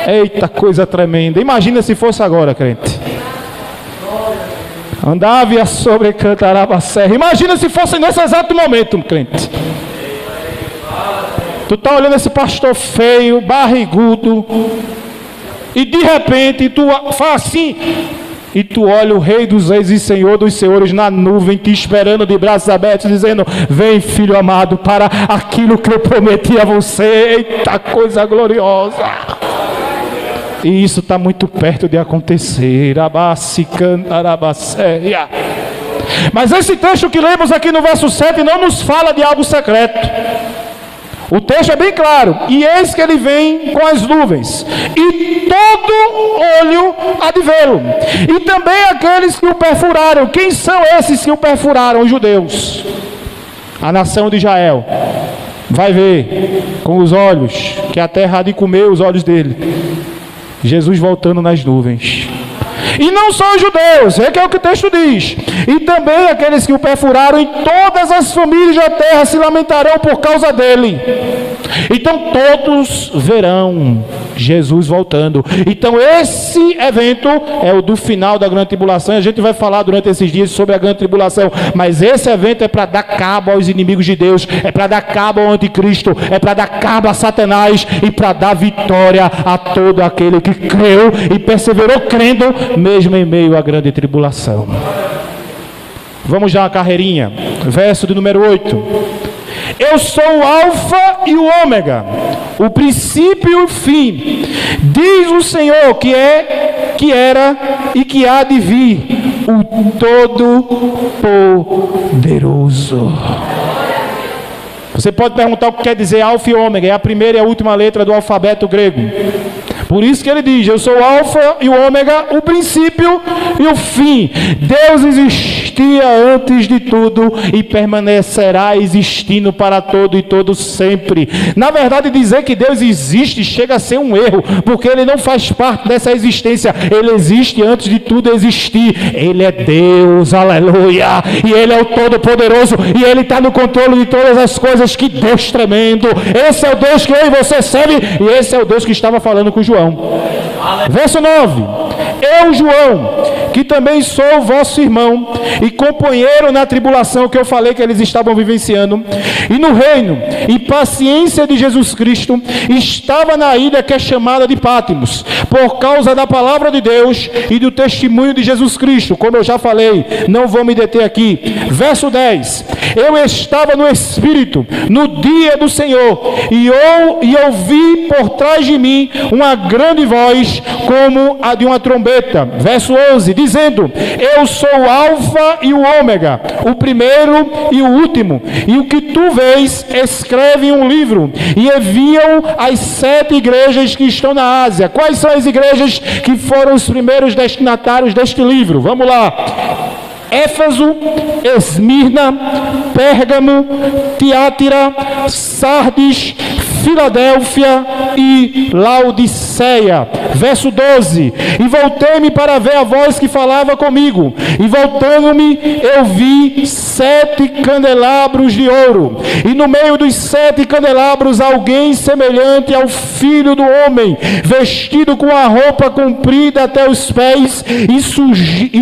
Eita, coisa tremenda. Imagina se fosse agora, crente. Andava sobre cantarava serra. Imagina se fosse nesse exato momento, crente. Tu tá olhando esse pastor feio, barrigudo, e de repente tu faz assim, e tu olha o Rei dos Reis e Senhor dos Senhores na nuvem, te esperando de braços abertos, dizendo: vem, filho amado, para aquilo que eu prometi a você. Eita, coisa gloriosa! E isso está muito perto de acontecer. Mas esse texto que lemos aqui no verso 7 não nos fala de algo secreto. O texto é bem claro: e eis que ele vem com as nuvens, e todo olho há de vê-lo, e também aqueles que o perfuraram. Quem são esses que o perfuraram? Os judeus, a nação de Israel. Vai ver com os olhos, que a terra há de comer os olhos dele. Jesus voltando nas nuvens. E não só os judeus, é que é o que o texto diz, e também aqueles que o perfuraram, e todas as famílias da terra se lamentarão por causa dele. Então todos verão Jesus voltando. Então esse evento é o do final da grande tribulação. A gente vai falar durante esses dias sobre a grande tribulação, mas esse evento é para dar cabo aos inimigos de Deus, é para dar cabo ao anticristo, é para dar cabo a Satanás, e para dar vitória a todo aquele que creu e perseverou crendo, mesmo em meio à grande tribulação. Vamos dar uma carreirinha. Verso de número 8. Eu sou o alfa e o ômega, o princípio e o fim, diz o Senhor, que é, que era e que há de vir, o Todo-Poderoso. Você pode perguntar o que quer dizer alfa e ômega. É a primeira e a última letra do alfabeto grego. Por isso que ele diz: eu sou o alfa e o ômega, o princípio e o fim. Deus existia antes de tudo e permanecerá existindo para todo e todo sempre. Na verdade, dizer que Deus existe chega a ser um erro, porque ele não faz parte dessa existência. Ele existe antes de tudo existir. Ele é Deus, aleluia, e ele é o Todo-Poderoso, e ele está no controle de todas as coisas. Que Deus tremendo! Esse é o Deus que eu e você serve, e esse é o Deus que estava falando com João. Verso 9: eu, João, que também sou vosso irmão e companheiro na tribulação que eu falei que eles estavam vivenciando, e no reino e paciência de Jesus Cristo, estava na ilha que é chamada de Pátimos, por causa da palavra de Deus e do testemunho de Jesus Cristo, como eu já falei, não vou me deter aqui. Verso 10: eu estava no Espírito no dia do Senhor, e ouvi por trás de mim uma grande voz, como a de uma trombeta. Verso 11, dizendo: eu sou o alfa e o ômega, o primeiro e o último, e o que tu vês, escreve em um livro, e envia-o às 7 igrejas que estão na Ásia. Quais são as igrejas que foram os primeiros destinatários deste livro? Vamos lá: Éfeso, Esmirna, Pérgamo, Tiátira, Sardes, Filadélfia e Laodiceia. Verso 12: e voltei-me para ver a voz que falava comigo, e voltando-me eu vi 7 candelabros de ouro, e no meio dos 7 candelabros alguém semelhante ao Filho do Homem, vestido com a roupa comprida até os pés e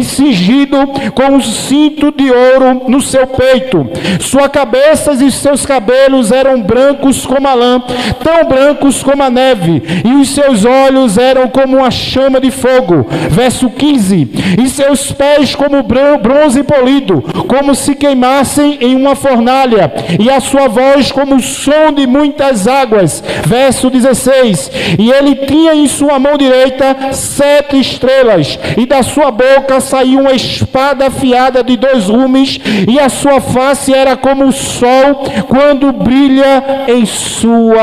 cingido com um cinto de ouro no seu peito. Sua cabeça e seus cabelos eram brancos como a lã, tão brancos como a neve, e os seus olhos eram como uma chama de fogo. Verso 15: e seus pés como bronze polido, como se queimassem em uma fornalha, e a sua voz como o som de muitas águas. Verso 16: e ele tinha em sua mão direita 7 estrelas, e da sua boca saía uma espada afiada de 2 gumes, e a sua face era como o sol quando brilha em sua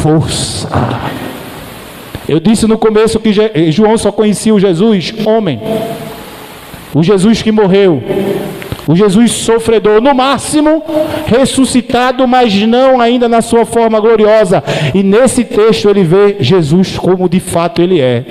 força. Eu disse no começo que João só conhecia o Jesus homem. o Jesus que morreu, o Jesus sofredor, no máximo ressuscitado, mas não ainda na sua forma gloriosa. E nesse texto ele vê Jesus como de fato ele é.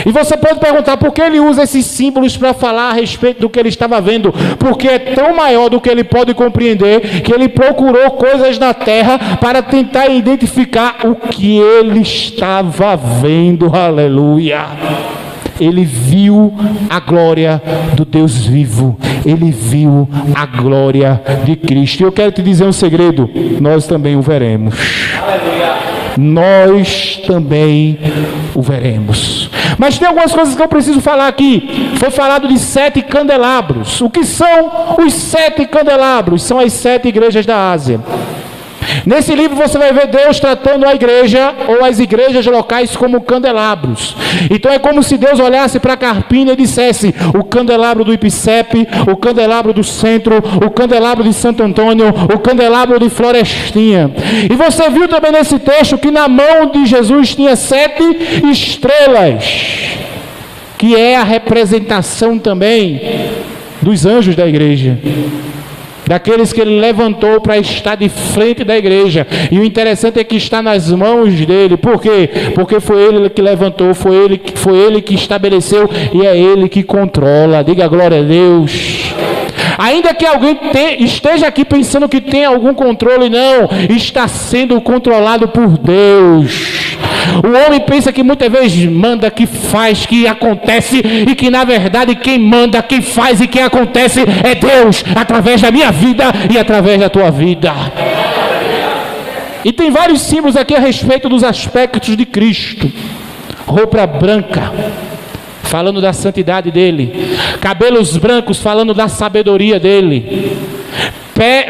E você pode perguntar por que ele usa esses símbolos para falar a respeito do que ele estava vendo. Porque é tão maior do que ele pode compreender, que ele procurou coisas na terra para tentar identificar o que ele estava vendo. Aleluia! Ele viu a glória do Deus vivo. Ele viu a glória de Cristo. E eu quero te dizer um segredo: nós também o veremos. Nós também o veremos. Mas tem algumas coisas que eu preciso falar aqui. Foi falado de 7 candelabros. O que são os 7 candelabros? São as 7 igrejas da Ásia. Nesse livro você vai ver Deus tratando a igreja ou as igrejas locais como candelabros. Então é como se Deus olhasse para Carpina e dissesse: o candelabro do Ipicep, o candelabro do centro, o candelabro de Santo Antônio, o candelabro de Florestinha. E você viu também nesse texto que na mão de Jesus tinha 7 estrelas, que é a representação também dos anjos da igreja, daqueles que ele levantou para estar de frente da igreja. E o interessante é que está nas mãos dele. Por quê? Porque foi ele que levantou, foi ele que estabeleceu, e é ele que controla. Diga glória a Deus. Ainda que alguém esteja aqui pensando que tem algum controle, não, está sendo controlado por Deus. O homem pensa que muitas vezes manda, que faz, que acontece, e que na verdade quem manda, quem faz e quem acontece é Deus, através da minha vida e através da tua vida. E tem vários símbolos aqui a respeito dos aspectos de Cristo. Roupa branca, falando da santidade dele. Cabelos brancos, falando da sabedoria dele.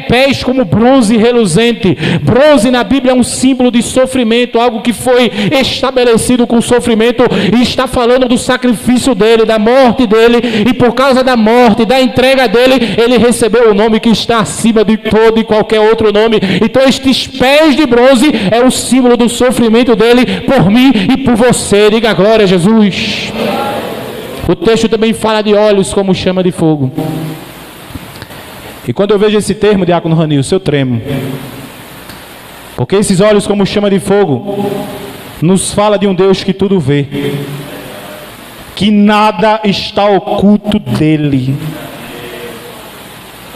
Pés como bronze reluzente. Bronze na Bíblia é um símbolo de sofrimento, algo que foi estabelecido com sofrimento, e está falando do sacrifício dele, da morte dele, e por causa da morte, da entrega dele, ele recebeu o nome que está acima de todo e qualquer outro nome. Então estes pés de bronze é o símbolo do sofrimento dele por mim e por você. Diga glória a Jesus. O texto também fala de olhos como chama de fogo. E quando eu vejo esse termo, diácono Ranilson, eu tremo. Porque esses olhos como chama de fogo nos fala de um Deus que tudo vê, que nada está oculto dele.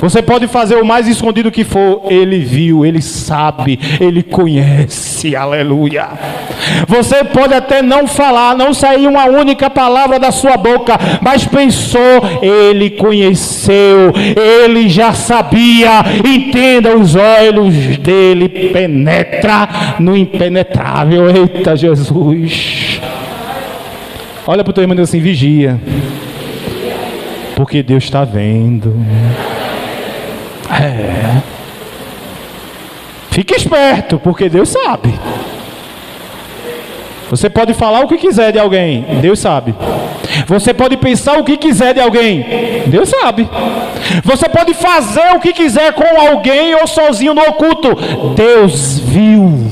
Você pode fazer o mais escondido que for, ele viu, ele sabe, ele conhece, aleluia. Você pode até não falar, não sair uma única palavra da sua boca, mas pensou, ele conheceu, ele já sabia. Entenda, os olhos dele penetra no impenetrável. Eita Jesus. Olha para o teu irmão e diz assim: vigia, porque Deus está vendo. Fique esperto, porque Deus sabe. Você pode falar o que quiser de alguém, Deus sabe. Você pode pensar o que quiser de alguém, Deus sabe. Você pode fazer o que quiser com alguém ou sozinho no oculto, Deus viu.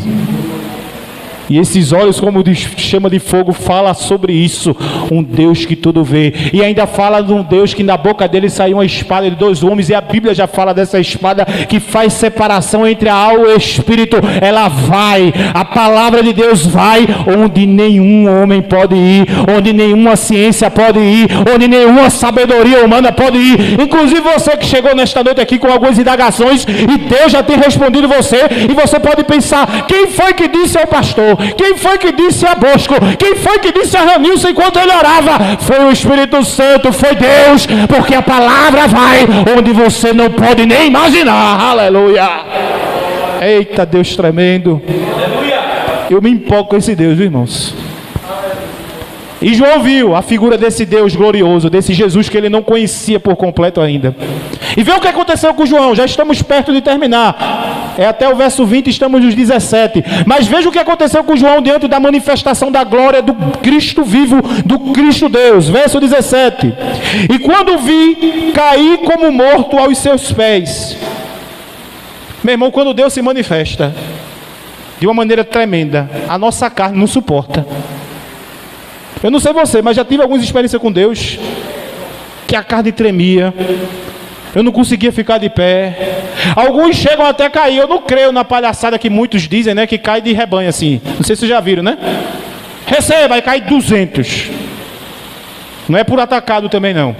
E esses olhos como de chama de fogo fala sobre isso, um Deus que tudo vê. E ainda fala de um Deus que na boca dele saiu uma espada de 2 gumes, e a Bíblia já fala dessa espada que faz separação entre a alma e o espírito. Ela vai, a palavra de Deus vai onde nenhum homem pode ir, onde nenhuma ciência pode ir, onde nenhuma sabedoria humana pode ir. Inclusive você que chegou nesta noite aqui com algumas indagações, e Deus já tem respondido você, e você pode pensar: quem foi que disse ao pastor? Quem foi que disse a Bosco? Quem foi que disse a Ranilson enquanto ele orava? Foi o Espírito Santo, foi Deus, porque a palavra vai onde você não pode nem imaginar. Aleluia. Eita, Deus tremendo. Eu me empolgo com esse Deus, viu, irmãos? E João viu a figura desse Deus glorioso, desse Jesus que ele não conhecia por completo ainda. E vê o que aconteceu com João. Já estamos perto de terminar. É até o verso 20, estamos nos 17. Mas veja o que aconteceu com João diante da manifestação da glória do Cristo vivo, do Cristo Deus. Verso 17. E quando vi, caí como morto aos seus pés. Meu irmão, quando Deus se manifesta de uma maneira tremenda, a nossa carne não suporta. Eu não sei você, mas já tive algumas experiências com Deus. que a carne tremia, eu não conseguia ficar de pé. Alguns chegam até a cair. Eu não creio na palhaçada que muitos dizem, né? Que cai de rebanho assim. Não sei se vocês já viram, né? Receba, aí cai 200. Não é por atacado também não.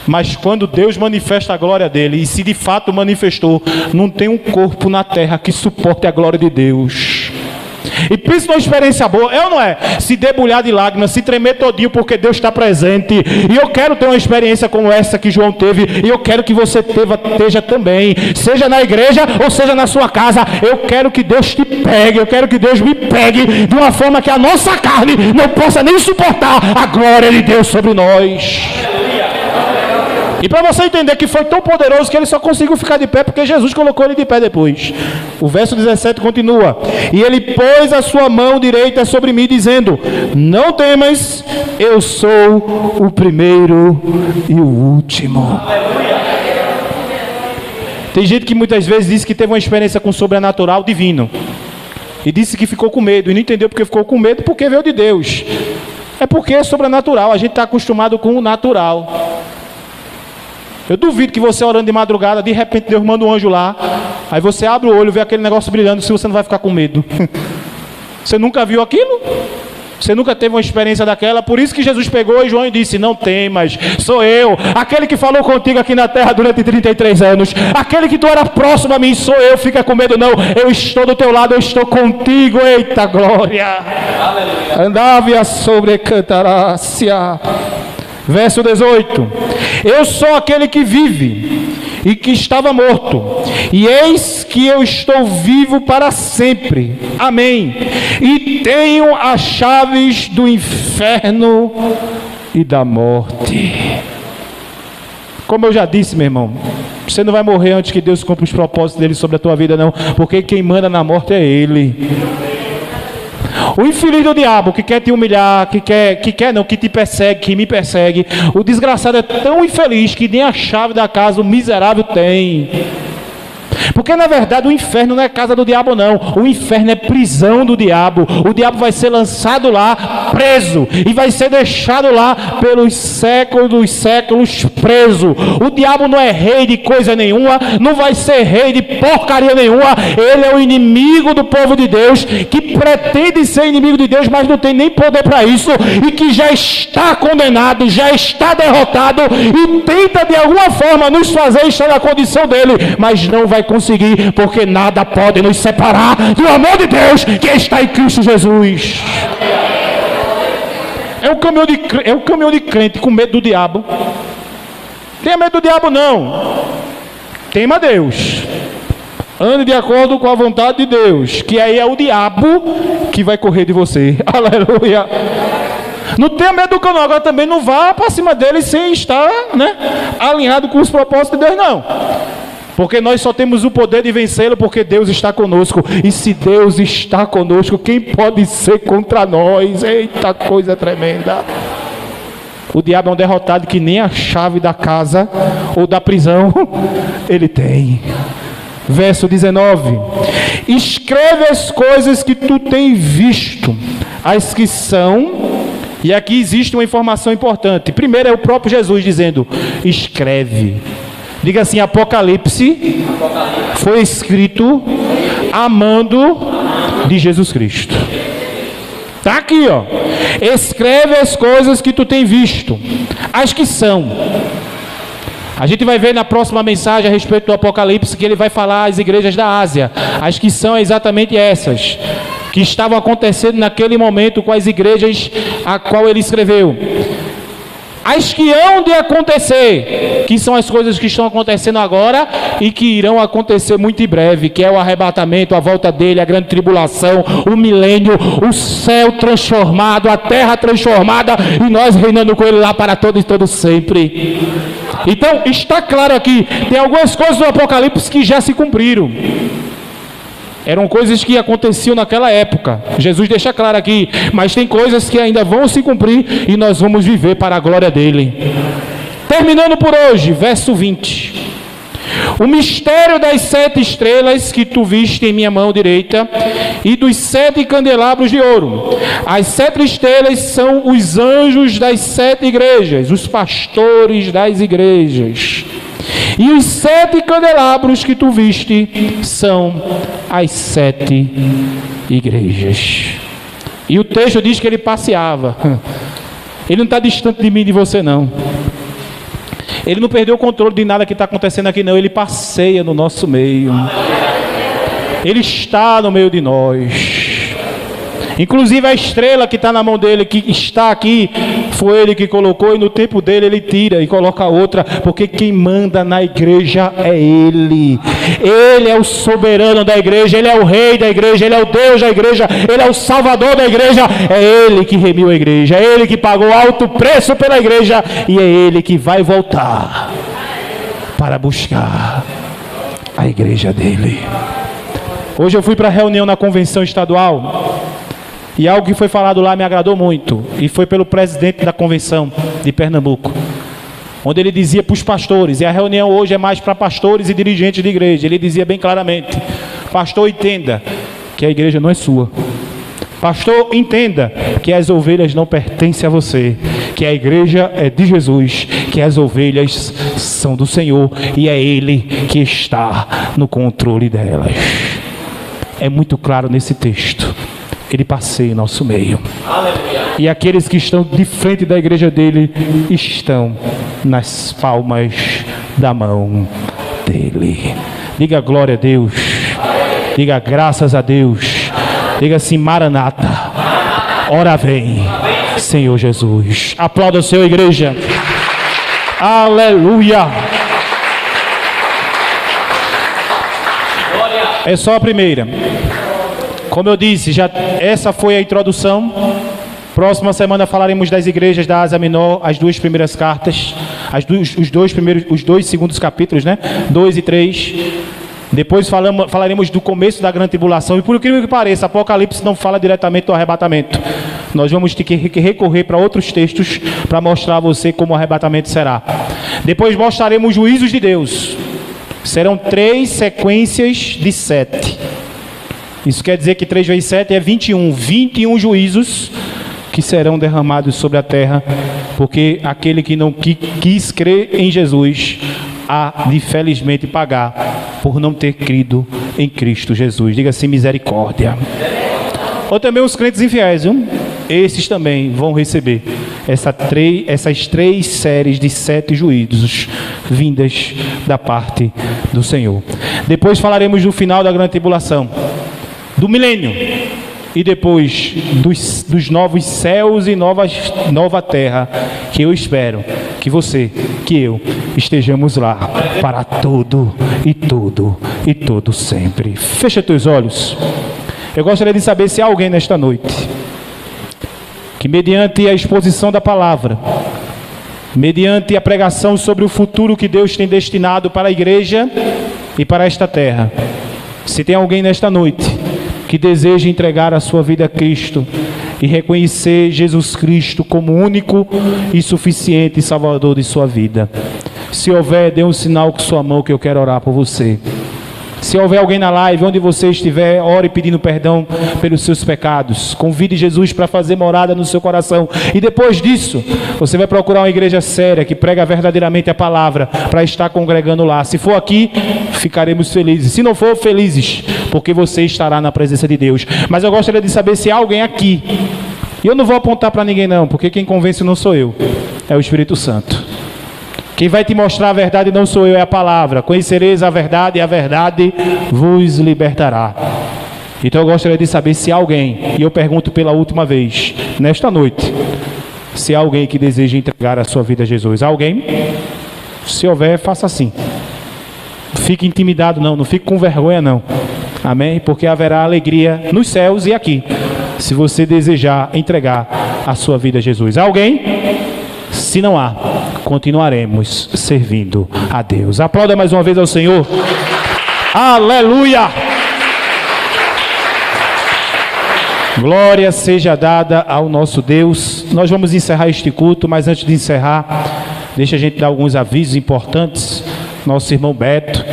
Mas quando Deus manifesta a glória dele, e se de fato manifestou, não tem um corpo na terra que suporte a glória de Deus. E pensa numa experiência boa, é ou não é? Se debulhar de lágrimas, se tremer todinho porque Deus está presente. E eu quero ter uma experiência como essa que João teve. E eu quero que você esteja também. Seja na igreja ou seja na sua casa. Eu quero que Deus te pegue. Eu quero que Deus me pegue de uma forma que a nossa carne não possa nem suportar a glória de Deus sobre nós. E para você entender que foi tão poderoso que ele só conseguiu ficar de pé porque Jesus colocou ele de pé depois. O verso 17 continua: e ele pôs a sua mão direita sobre mim, dizendo: não temas, eu sou o primeiro e o último. Tem gente que muitas vezes diz que teve uma experiência com o sobrenatural divino e disse que ficou com medo e não entendeu porque ficou com medo, porque veio de Deus. É porque é sobrenatural, a gente está acostumado com o natural. Eu duvido que você orando de madrugada, de repente Deus manda um anjo lá, aí você abre o olho, vê aquele negócio brilhando, se você não vai ficar com medo. Você nunca viu aquilo? Você nunca teve uma experiência daquela? Por isso que Jesus pegou e João disse: não temas, sou eu, aquele que falou contigo aqui na terra durante 33 anos, aquele que tu era próximo a mim, sou eu, fica com medo não, eu estou do teu lado, eu estou contigo, eita glória. Andava sobre cantarácia. Verso 18: eu sou aquele que vive e que estava morto, e eis que eu estou vivo para sempre, amém, e tenho as chaves do inferno e da morte. Como eu já disse, meu irmão, você não vai morrer antes que Deus cumpra os propósitos dele sobre a tua vida não, porque quem manda na morte é ele. O infeliz do diabo que quer te humilhar, que te persegue, que me persegue. O desgraçado é tão infeliz que nem a chave da casa o miserável tem. Porque na verdade o inferno não é casa do diabo não, o inferno é prisão do diabo. O diabo vai ser lançado lá, preso, e vai ser deixado lá pelos séculos dos séculos preso. O diabo não é rei de coisa nenhuma, não vai ser rei de porcaria nenhuma. Ele é o inimigo do povo de Deus, que pretende ser inimigo de Deus, mas não tem nem poder para isso, e que já está condenado, já está derrotado, e tenta de alguma forma nos fazer estar na condição dele, mas não vai conseguir, porque nada pode nos separar do amor de Deus que está em Cristo Jesus. É um caminhão de crente com medo do diabo. Tenha medo do diabo não, tema Deus, ande de acordo com a vontade de Deus, que aí é o diabo que vai correr de você. Aleluia. Não tenha medo do cão não. Agora também não vá para cima dele sem estar, né, alinhado com os propósitos de Deus não, porque nós só temos o poder de vencê-lo porque Deus está conosco. E se Deus está conosco, quem pode ser contra nós? Eita coisa tremenda. O diabo é um derrotado que nem a chave da casa ou da prisão ele tem. Verso 19: escreve as coisas que tu tens visto, as que são... E aqui existe uma informação importante. Primeiro é o próprio Jesus dizendo: escreve. Diga assim: Apocalipse foi escrito a mando de Jesus Cristo. Está aqui, ó. Escreve as coisas que tu tem visto, as que são. A gente vai ver na próxima mensagem a respeito do Apocalipse que ele vai falar às igrejas da Ásia. As que são exatamente essas que estavam acontecendo naquele momento com as igrejas a qual ele escreveu. As que hão de acontecer, que são as coisas que estão acontecendo agora e que irão acontecer muito em breve, que é o arrebatamento, a volta dele, a grande tribulação, o milênio, o céu transformado, a terra transformada e nós reinando com ele lá para todo e todo sempre. Então está claro aqui, tem algumas coisas do Apocalipse que já se cumpriram. Eram coisas que aconteciam naquela época. Jesus deixa claro aqui, mas tem coisas que ainda vão se cumprir e nós vamos viver para a glória dele. Terminando por hoje, verso 20: O mistério das 7 estrelas que tu viste em minha mão direita e dos 7 candelabros de ouro. As 7 estrelas são os anjos das 7 igrejas, os pastores das igrejas. E os 7 candelabros que tu viste são as 7 igrejas. E o texto diz que ele passeava. Ele não está distante de mim e de você, não. Ele não perdeu o controle de nada que está acontecendo aqui, não. Ele passeia no nosso meio. Ele está no meio de nós. Inclusive a estrela que está na mão dele, que está aqui, foi ele que colocou, e no tempo dele ele tira e coloca outra, porque quem manda na igreja é ele. Ele é o soberano da igreja, ele é o rei da igreja, ele é o Deus da igreja, ele é o salvador da igreja. É ele que remiu a igreja, é ele que pagou alto preço pela igreja, e é ele que vai voltar para buscar a igreja dele. Hoje eu fui para a reunião na convenção estadual, e algo que foi falado lá me agradou muito, e foi pelo presidente da convenção de Pernambuco, onde ele dizia para os pastores, e a reunião hoje é mais para pastores e dirigentes de igreja. Ele dizia bem claramente: pastor, entenda que a igreja não é sua. Pastor, entenda que as ovelhas não pertencem a você, que a igreja é de Jesus, que as ovelhas são do Senhor, e é Ele que está no controle delas. É muito claro nesse texto. Ele passeia em nosso meio. Aleluia. E aqueles que estão de frente da igreja dele estão nas palmas da mão dele. Diga glória a Deus. Diga graças a Deus. Diga assim: Maranata, ora vem, Senhor Jesus. Aplauda o Senhor, igreja. Aleluia. É só a primeira. Como eu disse, essa foi a introdução. Próxima semana falaremos das igrejas da Ásia Menor, as 2 primeiras cartas, os dois segundos capítulos, né? 2 e 3. Depois falaremos do começo da grande tribulação. E por incrível que pareça, Apocalipse não fala diretamente do arrebatamento. Nós vamos ter que recorrer para outros textos para mostrar a você como o arrebatamento será. Depois mostraremos os juízos de Deus. Serão 3 sequências de 7. Isso quer dizer que 3 vezes 7 é 21. 21 juízos que serão derramados sobre a terra, porque aquele que não quis crer em Jesus há de felizmente pagar por não ter crido em Cristo Jesus. Diga assim: misericórdia. Ou também os crentes infiéis, viu? Esses também vão receber essas 3 séries de 7 juízos vindas da parte do Senhor. Depois falaremos do final da grande tribulação, do milênio, e depois dos novos céus e nova terra, que eu espero que você, que eu, estejamos lá para todo sempre. Fecha teus olhos. Eu gostaria de saber se há alguém nesta noite que, mediante a exposição da palavra, mediante a pregação sobre o futuro que Deus tem destinado para a igreja e para esta terra, se tem alguém nesta noite que deseja entregar a sua vida a Cristo e reconhecer Jesus Cristo como único e suficiente Salvador de sua vida, se houver, dê um sinal com sua mão que eu quero orar por você. Se houver alguém na live, onde você estiver, ore pedindo perdão pelos seus pecados. Convide Jesus para fazer morada no seu coração. E depois disso, você vai procurar uma igreja séria, que prega verdadeiramente a palavra, para estar congregando lá. Se for aqui, ficaremos felizes. Se não for, felizes, porque você estará na presença de Deus. Mas eu gostaria de saber se há alguém aqui. E eu não vou apontar para ninguém não, porque quem convence não sou eu, é o Espírito Santo. Quem vai te mostrar a verdade não sou eu, é a palavra. Conhecereis a verdade e a verdade vos libertará. Então eu gostaria de saber se há alguém, e eu pergunto pela última vez, nesta noite, se há alguém que deseja entregar a sua vida a Jesus. Alguém? Se houver, faça assim. Não fique intimidado não fique com vergonha não. Amém? Porque haverá alegria nos céus e aqui, se você desejar entregar a sua vida a Jesus. Alguém? Se não há, continuaremos servindo a Deus. Aplauda mais uma vez ao Senhor. Aleluia! Glória seja dada ao nosso Deus. Nós vamos encerrar este culto, mas antes de encerrar, deixa a gente dar alguns avisos importantes. nosso irmão Beto,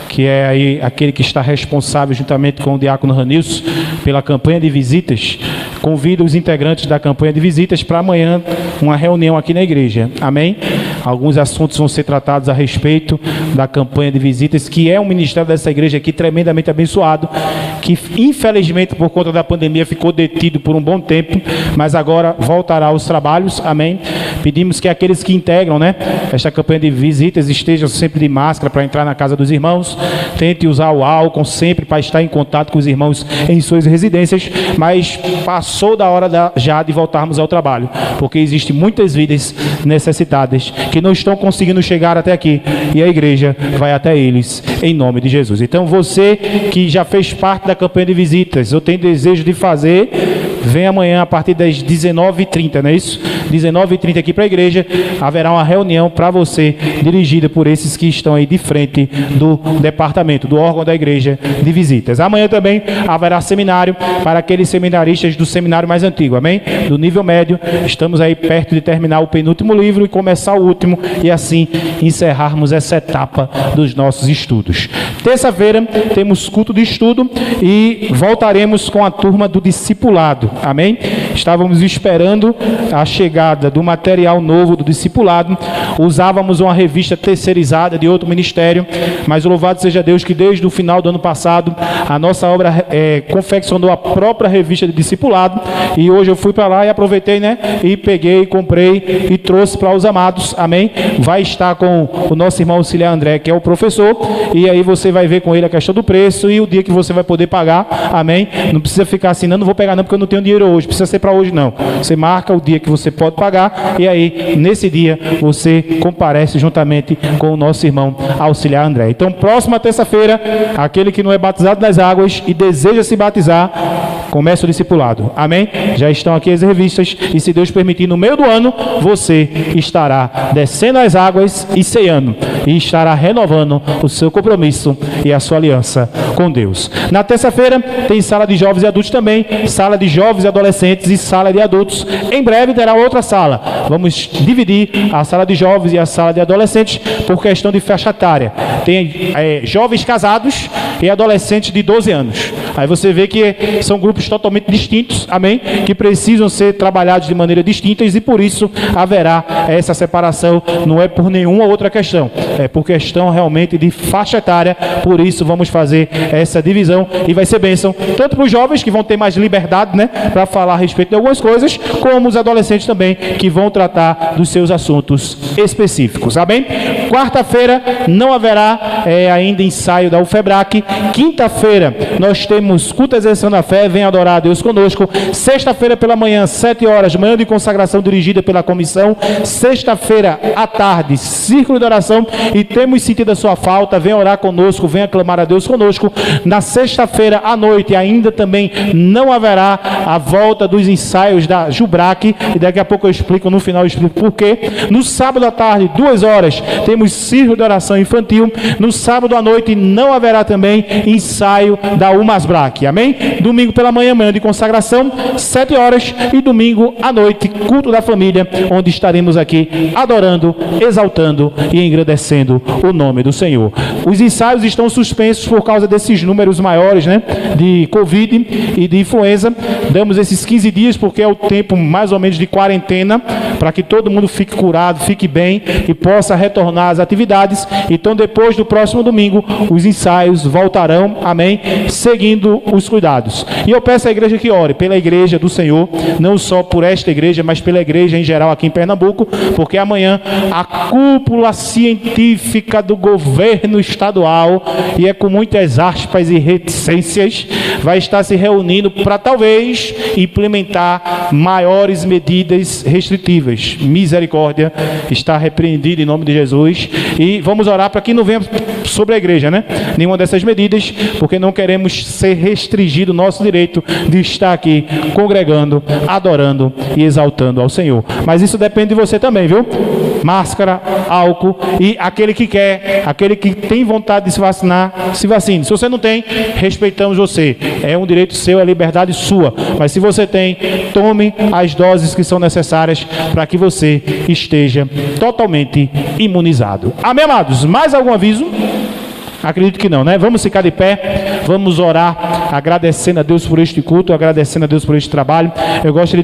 que é aí aquele que está responsável juntamente com o diácono Ranilson pela campanha de visitas, convida os integrantes da campanha de visitas para amanhã uma reunião aqui na igreja. Amém? Alguns assuntos vão ser tratados a respeito da campanha de visitas, que é um ministério dessa igreja aqui tremendamente abençoado, que infelizmente por conta da pandemia ficou detido por um bom tempo, mas agora voltará aos trabalhos. Amém? Pedimos que aqueles que integram, esta campanha de visitas estejam sempre de máscara para entrar na casa dos irmãos. Tente usar o álcool sempre para estar em contato com os irmãos em suas residências, mas passou da hora já de voltarmos ao trabalho, porque existem muitas vidas necessitadas que não estão conseguindo chegar até aqui, e a igreja vai até eles, em nome de Jesus. Então você que já fez parte da campanha de visitas, ou tem desejo de fazer, vem amanhã a partir das 19h30, não é isso? 19h30 aqui para a igreja, haverá uma reunião para você, dirigida por esses que estão aí de frente do departamento, do órgão da igreja de visitas. Amanhã também haverá seminário para aqueles seminaristas do seminário mais antigo, amém? Do nível médio. Estamos aí perto de terminar o penúltimo livro e começar o último, e assim encerrarmos essa etapa dos nossos estudos. Terça-feira temos culto de estudo e voltaremos com a turma do discipulado, amém? Estávamos esperando a chegada do material novo do discipulado, usávamos uma revista terceirizada de outro ministério, mas louvado seja Deus que desde o final do ano passado a nossa obra confeccionou a própria revista de discipulado, e hoje eu fui para lá e aproveitei, e peguei, comprei e trouxe para os amados, amém? Vai estar com o nosso irmão auxiliar André, que é o professor, e aí você vai ver com ele a questão do preço e o dia que você vai poder pagar, amém? Não precisa ficar assim, não vou pegar não porque eu não tenho dinheiro hoje, precisa ser para hoje não. Você marca o dia que você pode pagar, e aí nesse dia você comparece juntamente com o nosso irmão auxiliar André. Então, próxima terça-feira, aquele que não é batizado nas águas e deseja se batizar, começa o discipulado, amém? Já estão aqui as revistas, e se Deus permitir, no meio do ano, você estará descendo as águas e ceando, e estará renovando o seu compromisso e a sua aliança com Deus. Na terça-feira tem sala de jovens e adultos também, sala de jovens e adolescentes e sala de adultos. Em breve terá outra sala. Vamos dividir a sala de jovens e a sala de adolescentes por questão de faixa etária. Tem jovens casados e adolescentes de 12 anos. Aí você vê que são grupos totalmente distintos, amém? Que precisam ser trabalhados de maneira distintas, e por isso haverá essa separação. Não é por nenhuma outra questão, é por questão realmente de faixa etária. Por isso vamos fazer essa divisão, e vai ser bênção tanto para os jovens, que vão ter mais liberdade, para falar a respeito de algumas coisas, como os adolescentes também, que vão tratar dos seus assuntos específicos, amém? Quarta-feira não haverá ainda ensaio da UFEBRAC. Quinta-feira nós temos culto exercendo a fé, vem adorar a Deus conosco. Sexta-feira pela manhã, 7 horas, manhã de consagração dirigida pela comissão. Sexta-feira à tarde, círculo de oração, e temos sentido a sua falta, vem orar conosco, vem aclamar a Deus conosco. Na sexta-feira à noite ainda também não haverá a volta dos ensaios da Jubrac, e daqui a pouco eu explico, no final eu explico por quê. No sábado à tarde, 2 horas, temos círculo de oração infantil. No sábado à noite não haverá também ensaio da UMASBRAC, amém? Domingo pela manhã, manhã de consagração, 7 horas, e domingo à noite, culto da família, onde estaremos aqui adorando, exaltando e engrandecendo o nome do Senhor. Os ensaios estão suspensos por causa desses números maiores, de Covid e de influenza. Damos esses 15 dias porque é o tempo mais ou menos de quarentena, para que todo mundo fique curado, fique bem e possa retornar às atividades. Então, depois do próximo domingo, os ensaios voltarão, amém? Seguindo os cuidados. E eu peço à igreja que ore pela igreja do Senhor, não só por esta igreja, mas pela igreja em geral aqui em Pernambuco, porque amanhã a cúpula científica do governo estadual, e é com muitas aspas e reticências, vai estar se reunindo para talvez implementar maiores medidas restritivas. Misericórdia, está repreendido em nome de Jesus, e vamos orar para que não venha sobre a igreja, nenhuma dessas medidas, porque não queremos ser restringido o nosso direito de estar aqui congregando, adorando e exaltando ao Senhor. Mas isso depende de você também, viu? máscara, álcool, e aquele que quer, aquele que tem vontade de se vacinar, se vacine. Se você não tem, respeitamos você. É um direito seu, é liberdade sua. Mas se você tem, tome as doses que são necessárias para que você esteja totalmente imunizado. Amém, amados? Mais algum aviso? Acredito que não, né? Vamos ficar de pé, vamos orar, agradecendo a Deus por este culto, agradecendo a Deus por este trabalho. Eu gostaria